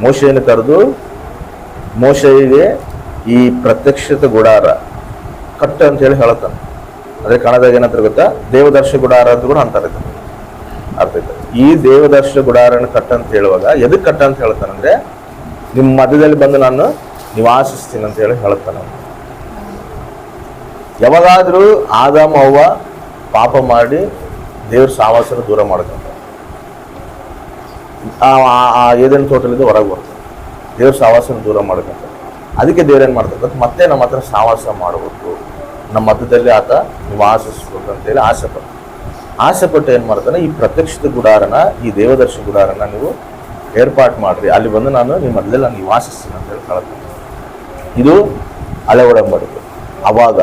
ಮೋಶೆಯನ್ನು ಕರೆದು ಮೋಶೆಗೆ ಈ ಪ್ರತ್ಯಕ್ಷತೆ ಗುಡಾರ ಕಟ್ಟು ಅಂತ ಹೇಳಿ ಹೇಳ್ತಾನೆ. ಅದೇ ಕನ್ನಡದಾಗ ಏನಂತ ಗೊತ್ತಾ, ದೇವದರ್ಶ ಗುಡಾರ ಅಂತ ಕೂಡ ಅಂತಾರೆ. ಅರ್ಥ ಆಯ್ತು. ಈ ದೇವದರ್ಶ ಗುಡಾರನ ಕಟ್ಟ ಅಂತ ಹೇಳುವಾಗ ಎದಕ್ಕೆ ಕಟ್ಟ ಅಂತ ಹೇಳ್ತಾನಂದ್ರೆ, ನಿಮ್ಮ ಮಧ್ಯದಲ್ಲಿ ಬಂದು ನಾನು ನಿವಾಸಿಸ್ತೀನಿ ಅಂತ ಹೇಳಿ ಹೇಳ್ತಾನೆ. ಯಾವಾಗಾದ್ರೂ ಆದಾಮ ಅವ್ವ ಪಾಪ ಮಾಡಿ ದೇವ್ರ ಸಹವಾಸನ ದೂರ ಮಾಡ್ಕೊಂತ ಏದೇನು ತೋಟಲಿದ್ದು ಹೊರಗೆ ಬರ್ತಾರೆ, ದೇವ್ರ ಸಹವಾಸನ ದೂರ ಮಾಡ್ಕೊಂತ. ಅದಕ್ಕೆ ದೇವ್ರೇನು ಮಾಡ್ತಾರೆ, ಮತ್ತೆ ನಮ್ಮ ಹತ್ರ ಸಹವಾಸ ಮಾಡಬೇಕು, ನಮ್ಮ ಮಧ್ಯದಲ್ಲಿ ಆತ ನಿವಾಸಿಸ್ಬೇಕು ಅಂತೇಳಿ ಆಸೆಪಟ್ಟು ಏನು ಮಾಡ್ತಾನೆ, ಈ ಪ್ರತ್ಯಕ್ಷದ ಗುಡಾರನ, ಈ ದೇವದರ್ಶ ಗುಡಾರನ ನೀವು ಏರ್ಪಾಟ್ ಮಾಡ್ರಿ, ಅಲ್ಲಿ ಬಂದು ನಾನು ನಿಮ್ಮ ಮಧ್ಯದಲ್ಲಿ ನಾನು ನಿವಾಸಿಸ್ತೀನಿ ಅಂತ ಹೇಳಿ ಹೇಳ್ತಾನೆ. ಇದು ಹಳೆ ಒಡಂಬಡಿಕೆ. ಅವಾಗ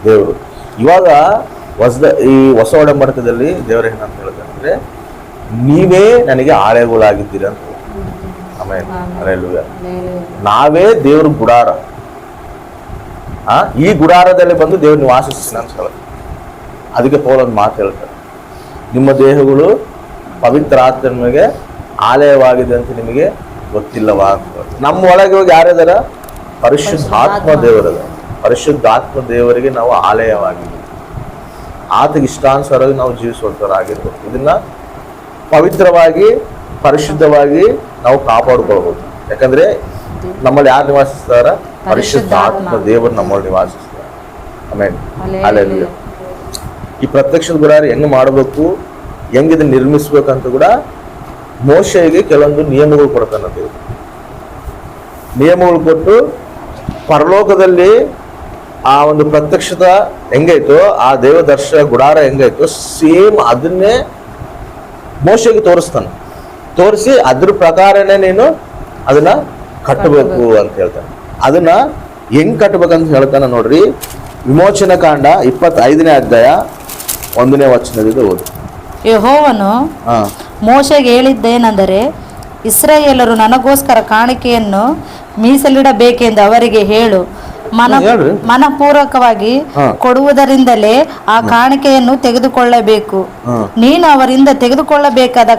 ದೇವರು, ಇವಾಗ ಈ ಹೊಸ ಒಡಂಬಡಿಕೆದಲ್ಲಿ ದೇವರು ಏನಂತ ಹೇಳ್ತಾನೆ ಅಂದ್ರೆ, ನೀವೇ ನನಗೆ ಆಲಯಗಳಾಗಿದ್ದೀರಿ ಅಂತ. ಆಮೇಲೆ ಹಲ್ಲೆಲೂಯಾ. ನಾವೇ ದೇವ್ರ ಗುಡಾರ. ಈ ಗುಡಾರದಲ್ಲಿ ಬಂದು ದೇವ್ರು ನಿವಾಸಿಸ್ತೀನಿ ಅಂತ ಹೇಳುತ್ತೆ. ಅದಕ್ಕೆ ಪೌಲೊಂದು ಮಾತು ಹೇಳ್ತಾರೆ, ನಿಮ್ಮ ದೇಹಗಳು ಪವಿತ್ರ ಆತ್ಮನಿಗೆ ಆಲಯವಾಗಿದೆ ಅಂತ ನಿಮಗೆ ಗೊತ್ತಿಲ್ಲವಾ ಅಂತ. ನಮ್ಮ ಒಳಗೆ ಹೋಗಿ ಯಾರಿದಾರ? ಪರಿಶುದ್ಧಾತ್ಮ ದೇವರದ. ಪರಿಶುದ್ಧಾತ್ಮ ದೇವರಿಗೆ ನಾವು ಆಲಯವಾಗಿದ್ದೀವಿ. ಆತಗೆ ಇಷ್ಟಾನುಸಾರವಾಗಿ ನಾವು ಜೀವಿಸುವಂತವರಾಗಿರ್ಬೇಕು. ಇದನ್ನ ಪವಿತ್ರವಾಗಿ ಪರಿಶುದ್ಧವಾಗಿ ನಾವು ಕಾಪಾಡಿಕೊಳ್ಬಹುದು. ಯಾಕಂದ್ರೆ ನಮ್ಮಲ್ಲಿ ಯಾರು ನಿವಾಸಿಸ್ತಾರ? ಪರಿಶುದ್ಧಾತ್ಮ ದೇವರು ನಮ್ಮಲ್ಲಿ ನಿವಾಸಿಸ್ತಾರೆ. ಆಮೇಲೆ ಹಲ್ಲೆಲೂಯಾ. ಈ ಪ್ರತ್ಯಕ್ಷದ ಗುಡಾರ ಹೆಂಗ್ ಮಾಡಬೇಕು, ಹೆಂಗ್ ಇದನ್ನ ನಿರ್ಮಿಸ್ಬೇಕಂತ ಕೂಡ ಮೋಶೆಗೆ ಕೆಲವೊಂದು ನಿಯಮಗಳು ಕೊಡ್ತಾನೆ. ನಿಯಮಗಳು ಕೊಟ್ಟು ಪರಲೋಕದಲ್ಲಿ ಆ ಒಂದು ಪ್ರತ್ಯಕ್ಷದ ಹೆಂಗೈತೋ, ಆ ದೇವದರ್ಶ ಗುಡಾರ ಹೆಂಗೈತೋ ಸೇಮ್ ಅದನ್ನೇ ಮೋಶೆಗೆ ತೋರಿಸಿ ಅದ್ರ ಪ್ರಕಾರನೇ ನೀನು ಅದನ್ನ ಕಟ್ಟಬೇಕು ಅಂತ ಹೇಳ್ತಾನೆ. ಅದನ್ನ ಹೆಂಗ್ ಕಟ್ಟಬೇಕಂತ ಹೇಳ್ತಾನೆ ನೋಡ್ರಿ. ವಿಮೋಚನ ಕಾಂಡ 25ನೇ ಅಧ್ಯಾಯ 1ನೇ ವಚನದಿಂದ ಓದು. ಯೆಹೋವನು ಮೋಶೆಗೆ ಹೇಳಿದ್ದೇನೆಂದರೆ, ಇಸ್ರಾಯೇಲರು ನನಗೋಸ್ಕರ ಕಾಣಿಕೆಯನ್ನು ಮೀಸಲಿಡಬೇಕೆಂದು ಅವರಿಗೆ ಹೇಳು. ಮನಪೂರ್ವಕವಾಗಿ ಕೊಡುವುದರಿಂದಲೇ ಆ ಕಾಣಿಕೆಯನ್ನು ತೆಗೆದುಕೊಳ್ಳಬೇಕು. ನೀನು ಅವರಿಂದ ತೆಗೆದುಕೊಳ್ಳಬೇಕಾದ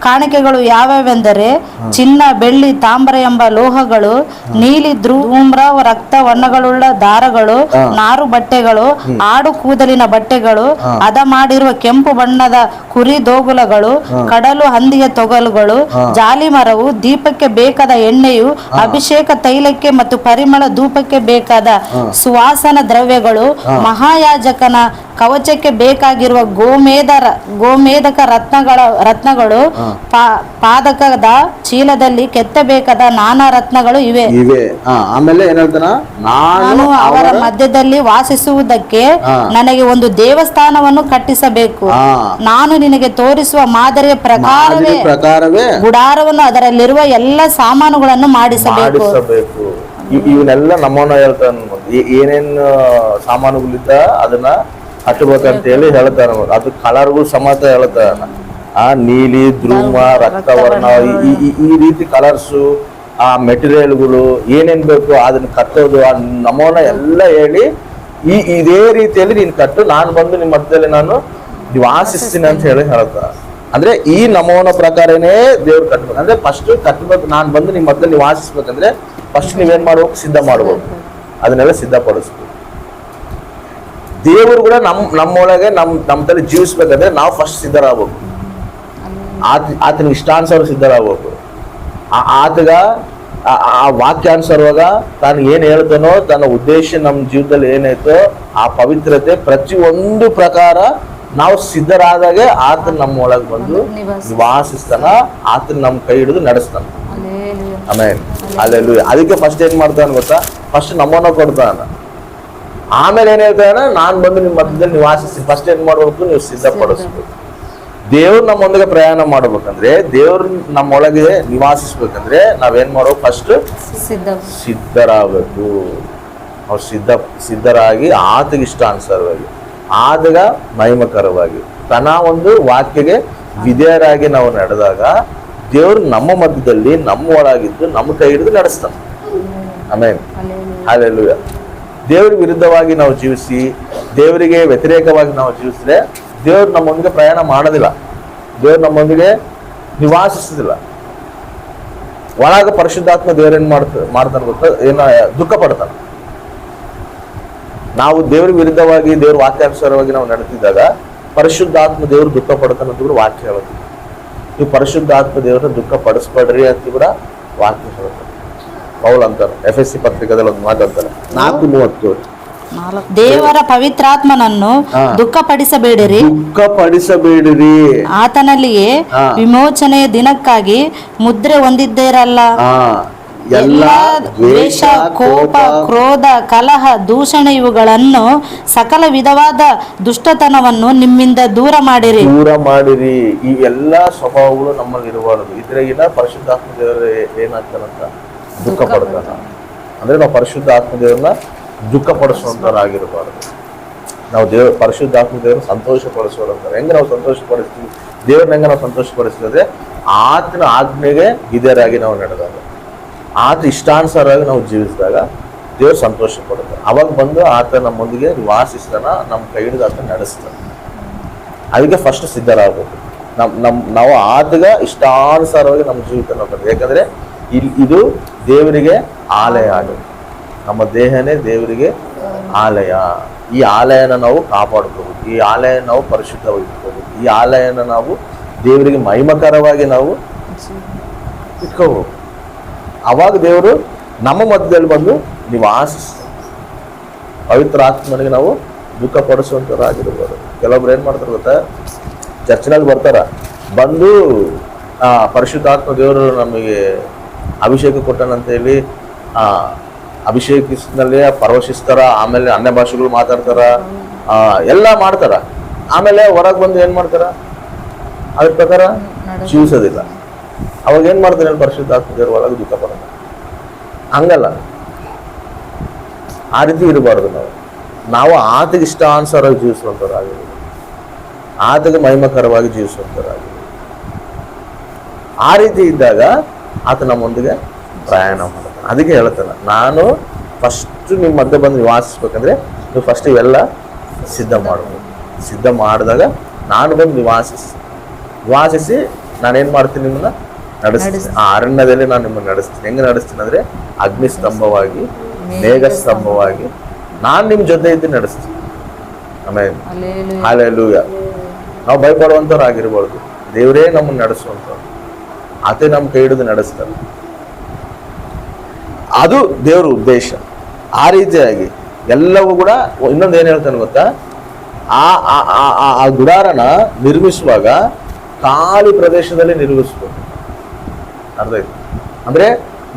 ಕಾಣಿಕೆಗಳು ಯಾವ್ಯಾವೆಂದರೆ, ಚಿನ್ನ, ಬೆಳ್ಳಿ, ತಾಮ್ರ ಎಂಬ ಲೋಹಗಳು, ನೀಲಿ, ಧೂಮ್ರ, ರಕ್ತ ವರ್ಣಗಳುಳ್ಳ ದಾರಗಳು, ನಾರು ಬಟ್ಟೆಗಳು, ಆಡು ಕೂದಲಿನ ಬಟ್ಟೆಗಳು, ಹದ ಮಾಡಿರುವ ಕೆಂಪು ಬಣ್ಣದ ಕುರಿ ದೋಗುಲಗಳು, ಕಡಲು ಹಂದಿಯ ತೊಗಲುಗಳು, ಜಾಲಿ ಮರವು, ದೀಪಕ್ಕೆ ಬೇಕಾದ ಎಣ್ಣೆಯು, ಅಭಿಷೇಕ ತೈಲಕ್ಕೆ ಮತ್ತು ಪರಿಮಳ ಧೂಪಕ್ಕೆ ಬೇಕಾದ ಸುವಾಸನ ದ್ರವ್ಯಗಳು, ಮಹಾಯಾಜಕನ ಕವಚಕ್ಕೆ ಬೇಕಾಗಿರುವ ಗೋಮೇಧಕ ರತ್ನಗಳು, ಪಾದಕದ ಚೀಲದಲ್ಲಿ ಕೆತ್ತಬೇಕಾದ ನಾನಾ ರತ್ನಗಳು ಇವೆ. ಆಮೇಲೆ ಏನ್ ಹೇಳ್ತಾನ, ನಾನು ಅವರ ಮಧ್ಯದಲ್ಲಿ ವಾಸಿಸುವುದಕ್ಕೆ ನನಗೆ ಒಂದು ದೇವಸ್ಥಾನವನ್ನು ಕಟ್ಟಿಸಬೇಕು. ನಾನು ನಿನಗೆ ತೋರಿಸುವ ಮಾದರಿಯ ಪ್ರಕಾರವೇ ಗುಡಾರವನ್ನು ಅದರಲ್ಲಿರುವ ಎಲ್ಲ ಸಾಮಾನುಗಳನ್ನು ಮಾಡಿಸಬೇಕು. ಇವನ್ನೆಲ್ಲ ನಮ್ಮನ್ನ ಹೇಳ್ತಾನ, ಏನೇನು ಸಾಮಾನುಗಳಿದ್ದ ಅದನ್ನ ಹಟ್ಟಬೇಕಂತ ಹೇಳಿ ಹೇಳ್ತಾರ. ಅದು ಕಲರ್ಗಳು ಸಮೇತ ಹೇಳ್ತಾರ. ನೀಲಿ, ಧ್ರುವ, ರಕ್ತವರ್ಣ, ಈ ರೀತಿ ಕಲರ್ಸು, ಆ ಮೆಟೀರಿಯಲ್ಗಳು ಏನೇನ್ ಬೇಕು ಅದನ್ನ ಕಟ್ಟೋದು, ಆ ನಮೂನ ಎಲ್ಲ ಹೇಳಿ ಇದೇ ರೀತಿಯಲ್ಲಿ ನೀನ್ ಕಟ್ಟು, ನಾನು ಬಂದು ನಿಮ್ಮ ಮಧ್ಯದಲ್ಲಿ ನಾನು ನಿವಾಸಿಸ್ತೀನಿ ಅಂತ ಹೇಳಿ ಹೇಳ್ತಾರೆ. ಅಂದ್ರೆ ಈ ನಮೂನ ಪ್ರಕಾರನೇ ದೇವ್ರು ಕಟ್ಬೇಕು. ಅಂದ್ರೆ ಫಸ್ಟ್ ಕಟ್ಟಬೇಕು, ನಾನು ಬಂದು ನಿಮ್ಮ ಮಧ್ಯದಲ್ಲಿ ನಿವಾಸಿಸ್ಬೇಕಂದ್ರೆ ಫಸ್ಟ್ ನೀವೇನ್ ಮಾಡ್ಬೇಕು, ಸಿದ್ಧ ಮಾಡ್ಬೇಕು, ಅದನ್ನೆಲ್ಲ ಸಿದ್ಧಪಡಿಸ್ಬೇಕು. ದೇವರು ಕೂಡ ನಮ್ಮೊಳಗೆ ನಮ್ಮ ತಲೆ ಜೀವಿಸ್ಬೇಕಂದ್ರೆ ನಾವು ಫಸ್ಟ್ ಸಿದ್ಧರಾಗಬೇಕು. ಆತನ ಇಷ್ಟಾನುಸಾರ ಸಿದ್ಧರಾಗಬೇಕು. ಆತಗ ಆ ವಾಕ್ಯಾನುಸಾರವಾಗ ತಾನು ಏನ್ ಹೇಳ್ತಾನೋ, ತನ್ನ ಉದ್ದೇಶ ನಮ್ಮ ಜೀವಿತದಲ್ಲಿ ಏನೈತೋ ಆ ಪವಿತ್ರತೆ ಪ್ರತಿಯೊಂದು ಪ್ರಕಾರ ನಾವು ಸಿದ್ಧರಾದಾಗೆ ಆತನ ನಮ್ಮ ಒಳಗೆ ಬಂದು ನಿವಾಸಿಸ್ತಾನ. ಆತನ ನಮ್ಮ ಕೈ ಹಿಡಿದು ನಡೆಸ್ತಾನ. ಆಮೇಲೆ ಹಲ್ಲೆಲೂಯಾ. ಅದಕ್ಕೆ ಫಸ್ಟ್ ಏನ್ ಮಾಡ್ತಾನ ಗೊತ್ತಾ, ಫಸ್ಟ್ ನಮ್ಮನ್ನ ಕೊಡ್ತಾನ. ಆಮೇಲೆ ಏನ್ ಹೇಳ್ತಾನ, ನಾನ್ ಬಂದು ನಿಮ್ಮ ಮಧ್ಯದಲ್ಲಿ ನಿವಾಸಿಸ್ತೀನಿ. ಫಸ್ಟ್ ಏನ್ ಮಾಡ್ಬೇಕು, ನೀವು ಸಿದ್ಧಪಡಿಸ್ಬೇಕು. ದೇವ್ರು ನಮ್ಮೊಂದಿಗೆ ಪ್ರಯಾಣ ಮಾಡ್ಬೇಕಂದ್ರೆ, ದೇವ್ರು ನಮ್ಮೊಳಗೆ ನಿವಾಸಿಸ್ಬೇಕಂದ್ರೆ ನಾವೇನ್ ಮಾಡ್ಬೇಕು, ಫಸ್ಟ್ ಸಿದ್ಧರಾಗಬೇಕು. ನಾವು ಸಿದ್ಧರಾಗಿ ಆತಗೆ ಇಷ್ಟಾನುಸಾರವಾಗಿ, ಆತಗ ಮಹಿಮಕರವಾಗಿ, ತನ್ನ ಒಂದು ವಾಕ್ಯಗೆ ವಿಧೇಯರಾಗಿ ನಾವು ನಡೆದಾಗ ದೇವ್ರು ನಮ್ಮ ಮಧ್ಯದಲ್ಲಿ ನಮ್ಮ ಒಳಗಿದ್ದು ನಮ್ಮ ಕೈ ಹಿಡಿದು ನಡೆಸ್ತಾನೆ. ಆಮೇಲೆ ಹಲ್ಲೆಲೂಯಾ. ದೇವ್ರಿಗೆ ವಿರುದ್ಧವಾಗಿ ನಾವು ಜೀವಿಸಿ, ದೇವರಿಗೆ ವ್ಯತಿರೇಕವಾಗಿ ನಾವು ಜೀವಿಸಿದ್ರೆ ದೇವ್ರು ನಮ್ಮೊಂದಿಗೆ ಪ್ರಯಾಣ ಮಾಡೋದಿಲ್ಲ, ದೇವ್ರು ನಮ್ಮೊಂದಿಗೆ ನಿವಾಸಿಸೋದಿಲ್ಲ. ಒಳಗ ಪರಿಶುದ್ಧಾತ್ಮ ದೇವರೇನ್ ಮಾಡ್ತಾನೆ ಗೊತ್ತಾ, ಏನ ದುಃಖ ಪಡ್ತಾನೆ. ನಾವು ದೇವ್ರ ವಿರುದ್ಧವಾಗಿ ದೇವ್ರ ವಾಕ್ಯಾನುಸಾರವಾಗಿ ನಾವು ನಡೆದಿದ್ದಾಗ ಪರಿಶುದ್ಧಾತ್ಮ ದೇವರು ದುಃಖ ಪಡ್ತಾನೆ ಅಂತ ಕೂಡ ವಾಕ್ಯ ಹೇಳುತ್ತೆ. ನೀವು ಪರಿಶುದ್ಧಾತ್ಮ ದೇವರನ್ನ ದುಃಖ ಪಡಿಸ್ಬೇಡ್ರಿ ಅಂತ ಕೂಡ ವಾಕ್ಯ ಹೇಳುತ್ತೆ. ಪೌಲ್ ಅಂತಾರೆ FSC ಪತ್ರಿಕೆದಲ್ಲಿ ಒಂದು ಮಾತು ಅಂತಾರೆ 4:30, ದೇವರ ಪವಿತ್ರಾತ್ಮನನ್ನು ದುಃಖಪಡಿಸಬೇಡಿರಿ, ಆತನಲ್ಲಿಯೇ ವಿಮೋಚನೆಯ ದಿನಕ್ಕಾಗಿ ಮುದ್ರೆ ಹೊಂದಿದ್ದೀರಲ್ಲ. ಎಲ್ಲ ದ್ವೇಷ, ಕೋಪ, ಕ್ರೋಧ, ಕಲಹ, ದೂಷಣೆ ಇವುಗಳನ್ನು ಸಕಲ ವಿಧವಾದ ದುಷ್ಟತನವನ್ನು ನಿಮ್ಮಿಂದ ದೂರ ಮಾಡಿರಿ. ಈ ಎಲ್ಲ ಸ್ವಭಾವಗಳು ನಮ್ಮಲ್ಲಿ ಇರಬಾರದು. ಇದ್ರಾಗಿನ ಪರಿಶುದ್ಧಾತ್ಮ ದೇವರು ಏನಾಗ್ತಾನಂತ ದುಃಖ ಪಡ್ತಾನ. ಅಂದ್ರೆ ನಾವು ಪರಿಶುದ್ಧ ಆತ್ಮ ದೇವ್ರನ್ನ ದುಃಖ ಪಡಿಸುವಂತರಾಗಿರಬಾರದು. ನಾವು ಪರಿಶುದ್ಧಾತ್ಮ ದೇವ್ರನ್ನ ಸಂತೋಷ ಪಡಿಸೋರಂತಾರೆ. ಹೆಂಗೆ ನಾವು ಸಂತೋಷ ಪಡಿಸ್ತೀವಿ ದೇವ್ರನ್ನ, ಹೆಂಗೆ ನಾವು ಸಂತೋಷ ಪಡಿಸ್ತಿದ್ರೆ ಆತನ ಆಜ್ಞೆಗೆ ವಿಧೇಯರಾಗಿ ನಾವು ನಡೆದಾಗ, ಆತ ಇಷ್ಟಾನುಸಾರವಾಗಿ ನಾವು ಜೀವಿಸಿದಾಗ ದೇವ್ರು ಸಂತೋಷ ಪಡ್ತಾರೆ. ಅವಾಗ ಬಂದು ಆತ ನಮ್ಮೊಂದಿಗೆ ವಾಸಿಸ್ತಾನ, ನಮ್ಮ ಕೈ ಹಿಡಿದು ಆತ ನಡೆಸ್ತಾನೆ. ಅದಕ್ಕೆ ಫಸ್ಟ್ ಸಿದ್ಧರಾಗಬೇಕು. ನಾವು ಆತಗ ಇಷ್ಟಾನುಸಾರವಾಗಿ ನಮ್ಮ ಜೀವಿತ ನಾವು, ಯಾಕಂದ್ರೆ ಇದು ದೇವರಿಗೆ ಆಲಯ ಆಗುತ್ತೆ. ನಮ್ಮ ದೇಹನೇ ದೇವರಿಗೆ ಆಲಯ. ಈ ಆಲಯನ ನಾವು ಕಾಪಾಡ್ಕೋಬೇಕು. ಈ ಆಲಯ ನಾವು ಪರಿಶುದ್ಧವಾಗಿ ಇಟ್ಕೋಬೇಕು. ಈ ಆಲಯನ ನಾವು ದೇವರಿಗೆ ಮಹಿಮಕರವಾಗಿ ನಾವು ಇಟ್ಕೋಬೇಕು. ಅವಾಗ ದೇವರು ನಮ್ಮ ಮಧ್ಯದಲ್ಲಿ ಬಂದು ನಿವಾಸಿಸ್ತಾರೆ. ಪವಿತ್ರ ಆತ್ಮನಿಗೆ ನಾವು ದುಃಖ ಪಡಿಸುವಂತರಾಗಿರ್ಬೋದು. ಕೆಲವೊಬ್ರು ಏನ್ ಮಾಡ್ತಾರೆ ಗೊತ್ತಾ, ಚರ್ಚಿನಲ್ಲಿ ಬರ್ತಾರ, ಬಂದು ಪರಿಶುದ್ಧಾತ್ಮ ದೇವರು ನಮಗೆ ಅಭಿಷೇಕ ಕೊಟ್ಟನಂತ ಹೇಳಿ ಅಭಿಷೇಕಿಸಿನಲ್ಲಿ ಪರವಶಿಸ್ತಾರ. ಆಮೇಲೆ ಅನ್ಯ ಭಾಷೆಗಳು ಮಾತಾಡ್ತಾರ, ಎಲ್ಲ ಮಾಡ್ತಾರ. ಆಮೇಲೆ ಹೊರಗೆ ಬಂದು ಏನ್ ಮಾಡ್ತಾರ, ಅದ್ರ ಪ್ರಕಾರ ಜೀವಿಸೋದಿಲ್ಲ. ಅವಾಗ ಏನ್ ಮಾಡ್ತಾರೆ, ಪರಿಶುದ್ಧಾತ್ಮ ದೇವರು ಒಳಗೆ ದುಃಖ ಪಡೋಣ. ಹಂಗಲ್ಲ, ಆ ರೀತಿ ಇರಬಾರ್ದು. ನಾವು ಆತಗೆ ಇಷ್ಟಾನುಸಾರವಾಗಿ ಜೀವಿಸುವಂತರಾಗಿರ್ಬೋದು, ಆತಗೆ ಮಹಿಮಕರವಾಗಿ ಜೀವಿಸುವಂತರಾಗಿರ್ಬೋದು. ಆ ರೀತಿ ಇದ್ದಾಗ ಆತ ನಮ್ಮೊಂದಿಗೆ ಪ್ರಯಾಣ ಮಾಡ್ತಾನೆ. ಅದಕ್ಕೆ ಹೇಳ್ತಾನೆ, ನಾನು ಫಸ್ಟ್ ನಿಮ್ಮ ಮಧ್ಯೆ ಬಂದು ನಿವಾಸಿಸ್ಬೇಕಂದ್ರೆ ನೀವು ಫಸ್ಟ್ ಇವೆಲ್ಲ ಸಿದ್ಧ ಮಾಡ್ಬೋದು. ಸಿದ್ಧ ಮಾಡಿದಾಗ ನಾನು ಬಂದು ನಿವಾಸಿಸಿ ನಾನೇನ್ ಮಾಡ್ತೀನಿ, ನಿಮ್ಮನ್ನ ನಡೆಸ್ತೀನಿ. ಆ ಅರಣ್ಯದಲ್ಲಿ ನಾನು ನಿಮ್ಮನ್ನು ನಡೆಸ್ತೀನಿ. ಹೆಂಗೆ ನಡೆಸ್ತೀನಿ ಅಂದ್ರೆ ಅಗ್ನಿ ಸ್ತಂಭವಾಗಿ, ಮೇಘ ಸ್ತಂಭವಾಗಿ ನಾನು ನಿಮ್ಮ ಜೊತೆ ಇದ್ದು ನಡೆಸ್ತೀನಿ. ಆಮೇಲೆ ಹಲ್ಲೆಲೂಯಾ. ನಾವು ಭಯಪಡುವಂತವ್ರಾಗಿರ್ಬಾರ್ದು. ದೇವರೇ ನಮ್ಮನ್ನು ನಡೆಸುವಂಥವ್ರು, ಆತೇ ನಮ್ಮ ಕೈ ಹಿಡಿದು ನಡೆಸ್ತಾರೆ. ಅದು ದೇವರ ಉದ್ದೇಶ. ಆ ರೀತಿಯಾಗಿ ಎಲ್ಲವೂ ಕೂಡ ಇನ್ನೊಂದು ಏನ್ ಹೇಳ್ತಾನೆ ಗೊತ್ತಾ, ಆ ಗುಡಾರನ ನಿರ್ಮಿಸುವಾಗ ಖಾಲಿ ಪ್ರದೇಶದಲ್ಲಿ ನಿರ್ಮಿಸ್ಬೇಕು. ಅರ್ಥ ಆಯ್ತು? ಅಂದ್ರೆ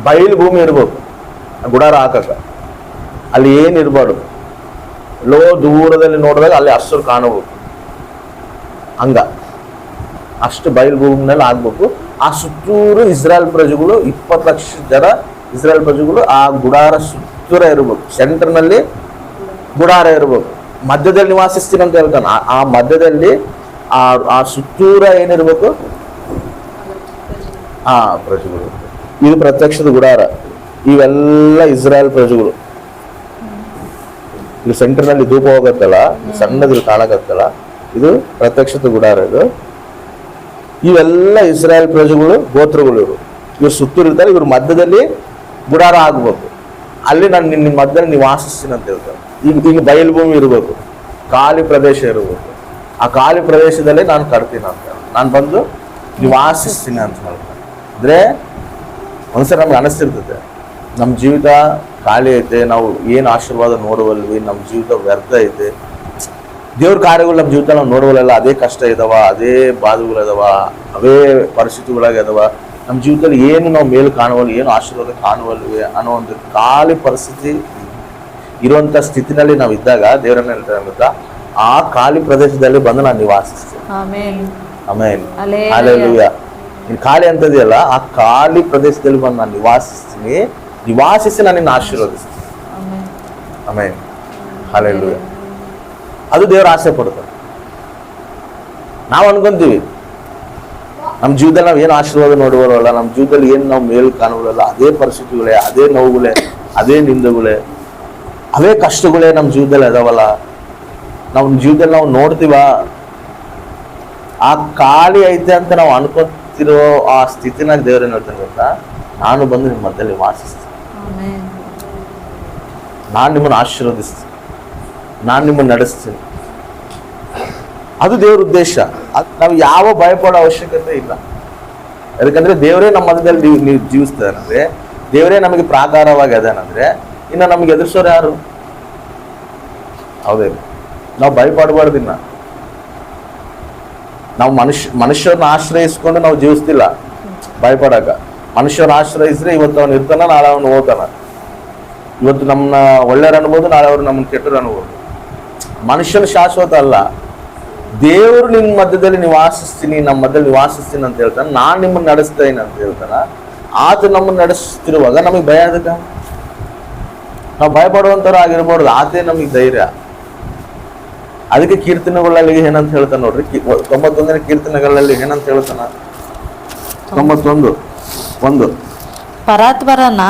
ಬಯಲು ಭೂಮಿ ಇರ್ಬೇಕು ಗುಡಾರ ಹಾಕಕ್ಕ. ಅಲ್ಲಿ ಏನ್ ಇರಬಾರ್ದು, ದೂರದಲ್ಲಿ ನೋಡಿದಾಗ ಅಲ್ಲಿ ಹಸಿರು ಕಾಣಬೇಕು. ಹಂಗ ಅಷ್ಟು ಬಯಲು ಭೂಮಿನಲ್ಲಿ ಆಗ್ಬೇಕು. ಆ ಸುತ್ತೂರು ಇಸ್ರಾಯೇಲ್ ಪ್ರಜೆಗಳು 20 ಲಕ್ಷ ಜನ ಇಸ್ರಾಯೇಲ್ ಪ್ರಜೆಗಳು ಆ ಗುಡಾರ ಸುತ್ತೂರ ಇರ್ಬೇಕು. ಸೆಂಟರ್ನಲ್ಲಿ ಗುಡಾರ ಇರ್ಬೇಕು. ಮಧ್ಯದಲ್ಲಿ ನಿವಾಸಿಸ್ತೀನಿ ಅಂತ ಹೇಳ್ತಾನೆ. ಆ ಮಧ್ಯದಲ್ಲಿ ಆ ಸುತ್ತೂರ ಏನಿರ್ಬೇಕು, ಪ್ರಜೆಗಳು. ಇದು ಪ್ರತ್ಯಕ್ಷದ ಗುಡಾರ. ಇವೆಲ್ಲ ಇಸ್ರಾಯೇಲ್ ಪ್ರಜೆಗಳು. ಇದು ಸೆಂಟರ್ನಲ್ಲಿ ಧೂಪ ಹೋಗತ್ತಲ್ಲ, ಸಣ್ಣದ್ರಲ್ಲಿ ಕಾಣಕತ್ತಲ್ಲ, ಇದು ಪ್ರತ್ಯಕ್ಷದ ಗುಡಾರ. ಇವೆಲ್ಲ ಇಸ್ರಾಯೇಲ್ ಪ್ರಜೆಗಳು, ಗೋತ್ರಗಳು. ಇವ್ರು ಸುತ್ತೂರಿರ್ತಾರೆ. ಇವ್ರ ಮಧ್ಯದಲ್ಲಿ ಗುಡಾರ ಆಗ್ಬೇಕು. ಅಲ್ಲಿ ನಾನು ನಿಮ್ಮ ಮಧ್ಯದಲ್ಲಿ ನಿವಾಸಿಸ್ತೀನಿ ಅಂತ ಹೇಳ್ತಾರೆ. ಈಗ ಬಯಲು ಭೂಮಿ ಇರಬೇಕು, ಖಾಲಿ ಪ್ರದೇಶ ಇರಬೇಕು. ಆ ಖಾಲಿ ಪ್ರದೇಶದಲ್ಲೇ ನಾನು ಕಟ್ತೀನಿ ಅಂತ, ನಾನು ಬಂದು ನಿವಾಸಿಸ್ತೀನಿ ಅಂತ ಹೇಳ್ತಾರೆ. ಅಂದ್ರೆ ಒಂದ್ಸರಿ ನಮ್ಗೆ ಅನಿಸ್ತಿರ್ತದೆ, ನಮ್ಮ ಜೀವಿತ ಖಾಲಿ ಐತೆ, ನಾವು ಏನು ಆಶೀರ್ವಾದ ನೋಡುವಲ್ವಿ, ನಮ್ಮ ಜೀವಿತ ವ್ಯರ್ಥ ಐತೆ, ದೇವ್ರ ಕಾರ್ಯಗಳು ನಮ್ಮ ಜೀವಿತ ನಾವು ನೋಡುವಲ್ಲ, ಅದೇ ಕಷ್ಟ ಇದಾವ, ಅದೇ ಬಾಧೆಗಳಿದಾವ, ಅವೇ ಪರಿಸ್ಥಿತಿಗಳಾಗ ಇದಾವ, ನಮ್ಮ ಜೀವಿತದಲ್ಲಿ ಏನು ನಾವು ಮೇಲು ಕಾಣುವಲ್ಲ, ಏನು ಆಶೀರ್ವಾದ ಕಾಣುವಲ್ವಿ ಅನ್ನೋ ಒಂದು ಖಾಲಿ ಪರಿಸ್ಥಿತಿ ಇರುವಂತ ಸ್ಥಿತಿನಲ್ಲಿ ನಾವು ಇದ್ದಾಗ ದೇವರನ್ನ ಹೇಳ್ತಾರೆ ಗೊತ್ತಾ, ಆ ಖಾಲಿ ಪ್ರದೇಶದಲ್ಲಿ ಬಂದು ನಾನು ನಿವಾಸಿಸ್ತೀನಿ. ಆಮೇಲೆ ಹಲ್ಲೆಲೂಯಾ. ನೀನು ಖಾಲಿ ಅಂತದೆಯಲ್ಲ, ಆ ಖಾಲಿ ಪ್ರದೇಶದಲ್ಲಿ ಬಂದು ನಾನು ನಿವಾಸಿಸಿ ನಾನು ನಿನ್ನ ಆಶೀರ್ವದಿಸ್ತೀನಿ. ಆಮೇಲೆ ಹಲ್ಲೆಲೂಯಾ. ಅದು ದೇವರ ಆಸೆ ಪಡ್ತಾರೆ. ನಾವು ಅನ್ಕೊಂತೀವಿ ನಮ್ಮ ಜೀವನದಲ್ಲಿ ನಾವು ಏನು ಆಶೀರ್ವಾದ ನೋಡುವಲ್ಲ, ನಮ್ಮ ಜೀವನದಲ್ಲಿ ಏನು ನಾವು ಮೇಲ್ ಕಾಣುವಲ್ಲ, ಅದೇ ಪರಿಸ್ಥಿತಿಗಳೇ, ಅದೇ ನೋವುಗಳೇ, ಅದೇ ನಿಂದೆಗಳೇ, ಅವೇ ಕಷ್ಟಗಳೇ ನಮ್ಮ ಜೀವನದಲ್ಲಿ ಅದಾವಲ್ಲ. ನಮ್ಮ ಜೀವನದಲ್ಲಿ ನಾವು ನೋಡ್ತೀವ, ಆ ಖಾಲಿ ಐತೆ ಅಂತ ನಾವು ಅನ್ಕೊತಿರೋ ಆ ಸ್ಥಿತಿನಾಗ ದೇವ್ರೇನು ಹೇಳ್ತಾನೆ ಗೊತ್ತಾ, ನಾನು ಬಂದು ನಿಮ್ಮ ಮಧ್ಯದಲ್ಲಿ ವಾಸಿಸ್ತೀನಿ, ಆಮೆನ್. ನಾನು ನಿಮ್ಮನ್ನು ಆಶೀರ್ವದಿಸ್ತೀನಿ, ನಾನು ನಿಮ್ಮನ್ನು ನಡೆಸ್ತೀನಿ. ಅದು ದೇವ್ರ ಉದ್ದೇಶ. ನಾವು ಯಾವ ಭಯಪಡೋ ಅವಶ್ಯಕತೆ ಇಲ್ಲ. ಯಾಕಂದ್ರೆ ದೇವರೇ ನಮ್ಮ ಮಧ್ಯದಲ್ಲಿ ನೀವು ಜೀವಿಸ್ತಾನಂದ್ರೆ, ದೇವರೇ ನಮಗೆ ಪ್ರಾಕಾರವಾಗಿ ಅದೇನಂದ್ರೆ ಇನ್ನು ನಮಗೆ ಎದುರಿಸೋರು ಯಾರು? ಹೌದೇ? ನಾವು ಭಯಪಡಬಾರ್ದು. ಇನ್ನ ನಾವು ಮನುಷ್ಯರನ್ನ ಆಶ್ರಯಿಸ್ಕೊಂಡು ನಾವು ಜೀವಿಸ್ತಿಲ್ಲ ಭಯಪಡಾಕ. ಮನುಷ್ಯರನ್ನ ಆಶ್ರಯಿಸಿದ್ರೆ ಇವತ್ತು ಅವನು ಇರ್ತಾನ, ನಾಳೆ ಅವನು ಹೋಗ್ತಾನ. ಇವತ್ತು ನಮ್ಮನ್ನ ಒಳ್ಳೆಯವ್ರು ಅನ್ಬೋದು, ನಾಳೆ ಅವ್ರು ನಮ್ಮನ್ನ ಕೆಟ್ಟರು ಅನ್ಬೋದು. ಮನುಷ್ಯನ ಶಾಶ್ವತ ಅಲ್ಲ. ದೇವರು ನಿನ್ನ ಮಧ್ಯದಲ್ಲಿ ನಿವಾಸಿಸ್ತೀನಿ, ನಮ್ಮ ಮಧ್ಯದಲ್ಲಿ ನಿವಾಸಿಸ್ತೀನಿ ಅಂತ ಹೇಳ್ತಾನೆ. ನಾನು ನಿಮ್ಮನ್ನು ನಡೆಸ್ತೇನೆ ಅಂತ ಹೇಳ್ತಾನ. ಆತ ನಮ್ಮನ್ನು ನಡೆಸ್ತಿರುವಾಗ ನಮಗೆ ಭಯ ಅದಕ್ಕ? ನಾವು ಭಯಪಡುವಂಥವ್ರು ಆಗಿರ್ಬಾರ್ದು. ಆತೇ ನಮಗೆ ಧೈರ್ಯ. ಅದಕ್ಕೆ ಕೀರ್ತನೆಗಳಲ್ಲಿ ಏನಂತ ಹೇಳ್ತಾನೆ ನೋಡ್ರಿ, 91ನೇ ಕೀರ್ತನೆಗಳಲ್ಲಿ ಏನಂತ ಹೇಳ್ತಾನ? 91:1 ಪರಾತ್ಪರನ